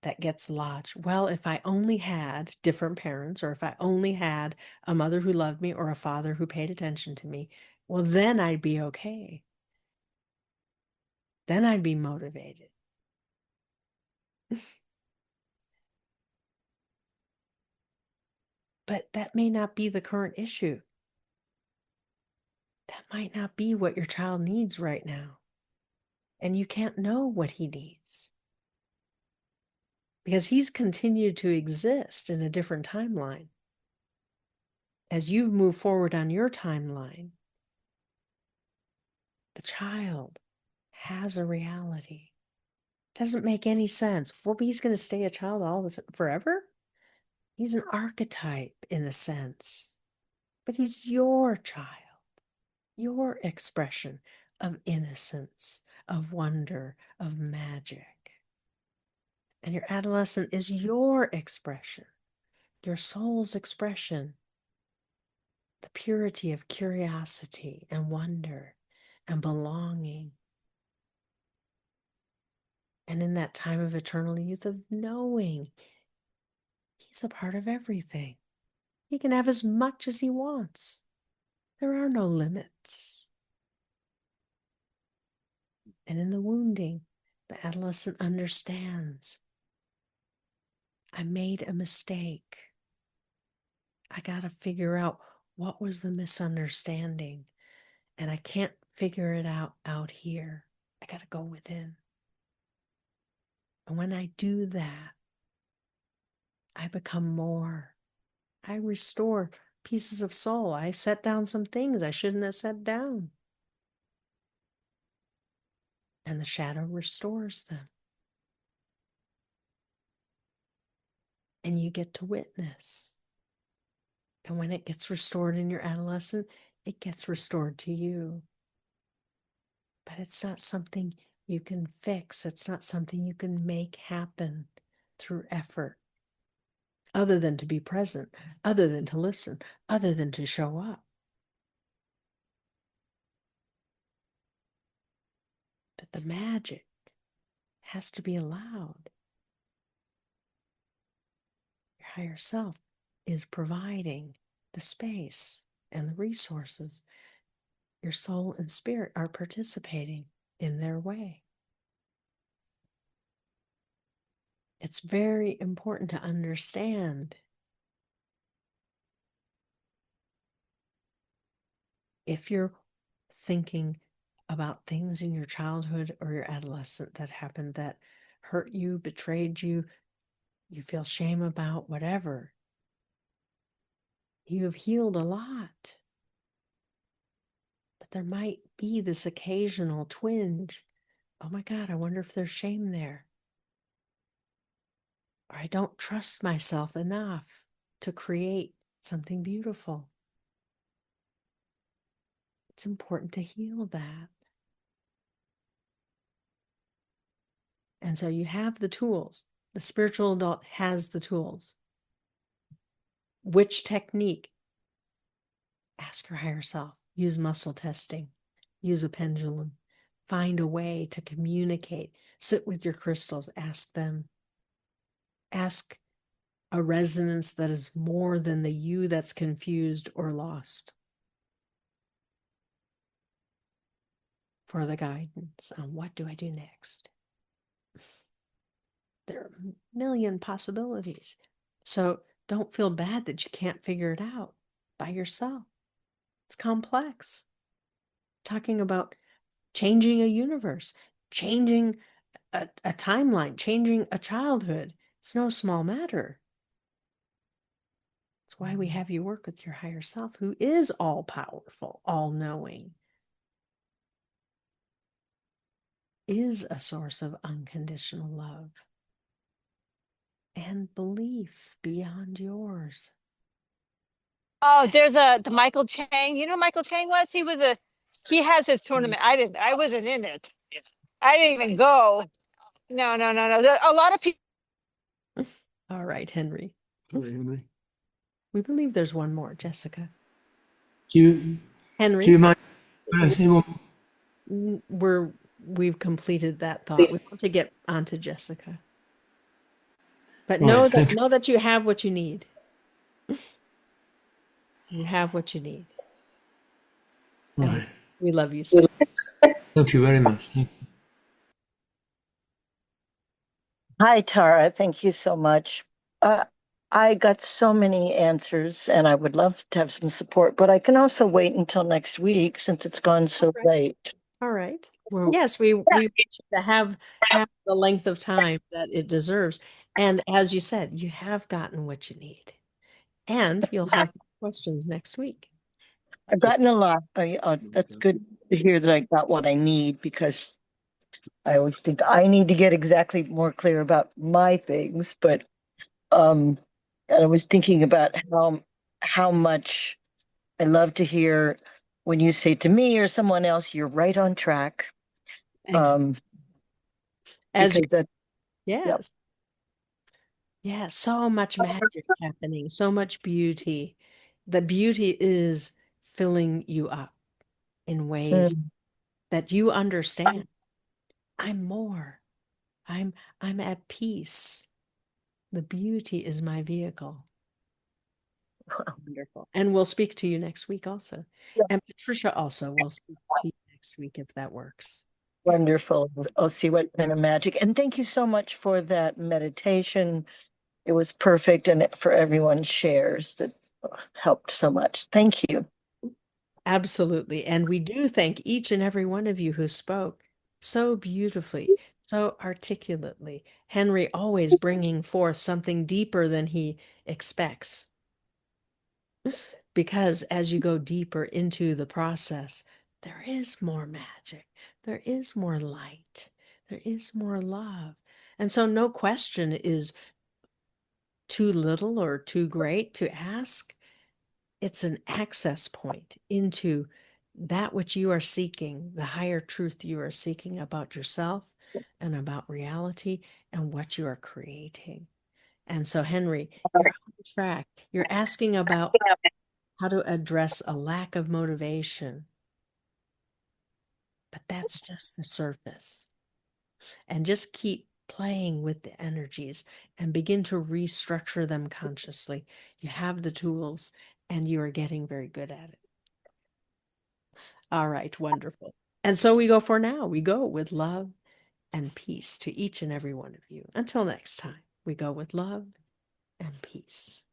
that gets lodged. Well, if I only had different parents, or if I only had a mother who loved me or a father who paid attention to me, well, then I'd be okay. Then I'd be motivated. But that may not be the current issue. That might not be what your child needs right now. And you can't know what he needs. Because he's continued to exist in a different timeline. As you've moved forward on your timeline, the child has a reality. Doesn't make any sense. Well, he's going to stay a child forever? He's an archetype in a sense. But he's your child, your expression of innocence, of wonder, of magic. And your adolescent is your expression, your soul's expression, the purity of curiosity and wonder and belonging. And in that time of eternal youth of knowing he's a part of everything. He can have as much as he wants. There are no limits. And in the wounding, the adolescent understands. I made a mistake. I got to figure out what was the misunderstanding. And I can't figure it out here. I got to go within. And when I do that, I become more. I restore pieces of soul. I set down some things I shouldn't have set down. And the shadow restores them. And you get to witness. And when it gets restored in your adolescent, it gets restored to you. But it's not something you can fix. It's not something you can make happen through effort. Other than to be present, other than to listen, other than to show up. But the magic has to be allowed. Your higher self is providing the space and the resources. Your soul and spirit are participating in their way. It's very important to understand if you're thinking about things in your childhood or your adolescent that happened that hurt you, betrayed you, you feel shame about, whatever. You have healed a lot. But there might be this occasional twinge. Oh my God, I wonder if there's shame there. Or I don't trust myself enough to create something beautiful. It's important to heal that. And so you have the tools. The spiritual adult has the tools. Which technique? Ask your higher self. Use muscle testing. Use a pendulum. Find a way to communicate. Sit with your crystals. Ask them. Ask a resonance that is more than the you that's confused or lost. for the guidance on what do I do next. There are a million possibilities. So don't feel bad that you can't figure it out by yourself. It's complex. Talking about changing a universe, changing a timeline, changing a childhood. It's no small matter. It's why we have you work with your higher self, who is all powerful, all knowing, is a source of unconditional love and belief beyond yours. Oh, there's the Michael Chang. You know who Michael Chang was? He has his tournament. I wasn't in it. I didn't even go. No. A lot of people. All right, Henry. Sorry, Henry. We believe there's one more, Jessica. Do you Henry, mind when I say one? we've completed that thought. We want to get onto Jessica. But Right, thank you. know that you have what you need. You have what you need. And Right. we love you so. Thank you very much. Thank you. Hi, Tara. Thank you so much. I got so many answers, and I would love to have some support, but I can also wait until next week since it's gone so late. All right. Well, yes, we want you to have the length of time that it deserves. And as you said, you have gotten what you need. And you'll have questions next week. I've gotten a lot. That's good to hear that I got what I need, because I always think I need to get exactly more clear about my things. But and I was thinking about how much I love to hear when you say to me or someone else, "You're right on track." Um, As you, because that, yes. yep. Yeah, so much magic happening, so much beauty. The beauty is filling you up in ways Mm. that you understand. I'm more. I'm at peace. The beauty is my vehicle. Wonderful. And we'll speak to you next week also. Yeah. And Patricia also will speak to you next week if that works. Wonderful. I'll see what kind of magic. And thank you so much for that meditation. It was perfect, and for everyone's shares that helped so much. Thank you. Absolutely. And we do thank each and every one of you who spoke so beautifully, so articulately. Henry always bringing forth something deeper than he expects. Because as you go deeper into the process, there is more magic, there is more light, there is more love. And so no question is too little or too great to ask. It's an access point into that which you are seeking, the higher truth you are seeking about yourself and about reality and what you are creating. And so, Henry, you're on track. You're asking about how to address a lack of motivation, but that's just the surface. And just keep playing with the energies and begin to restructure them consciously. You have the tools and you are getting very good at it. All right, wonderful. And so we go for now. We go with love and peace to each and every one of you. Until next time, we go with love and peace.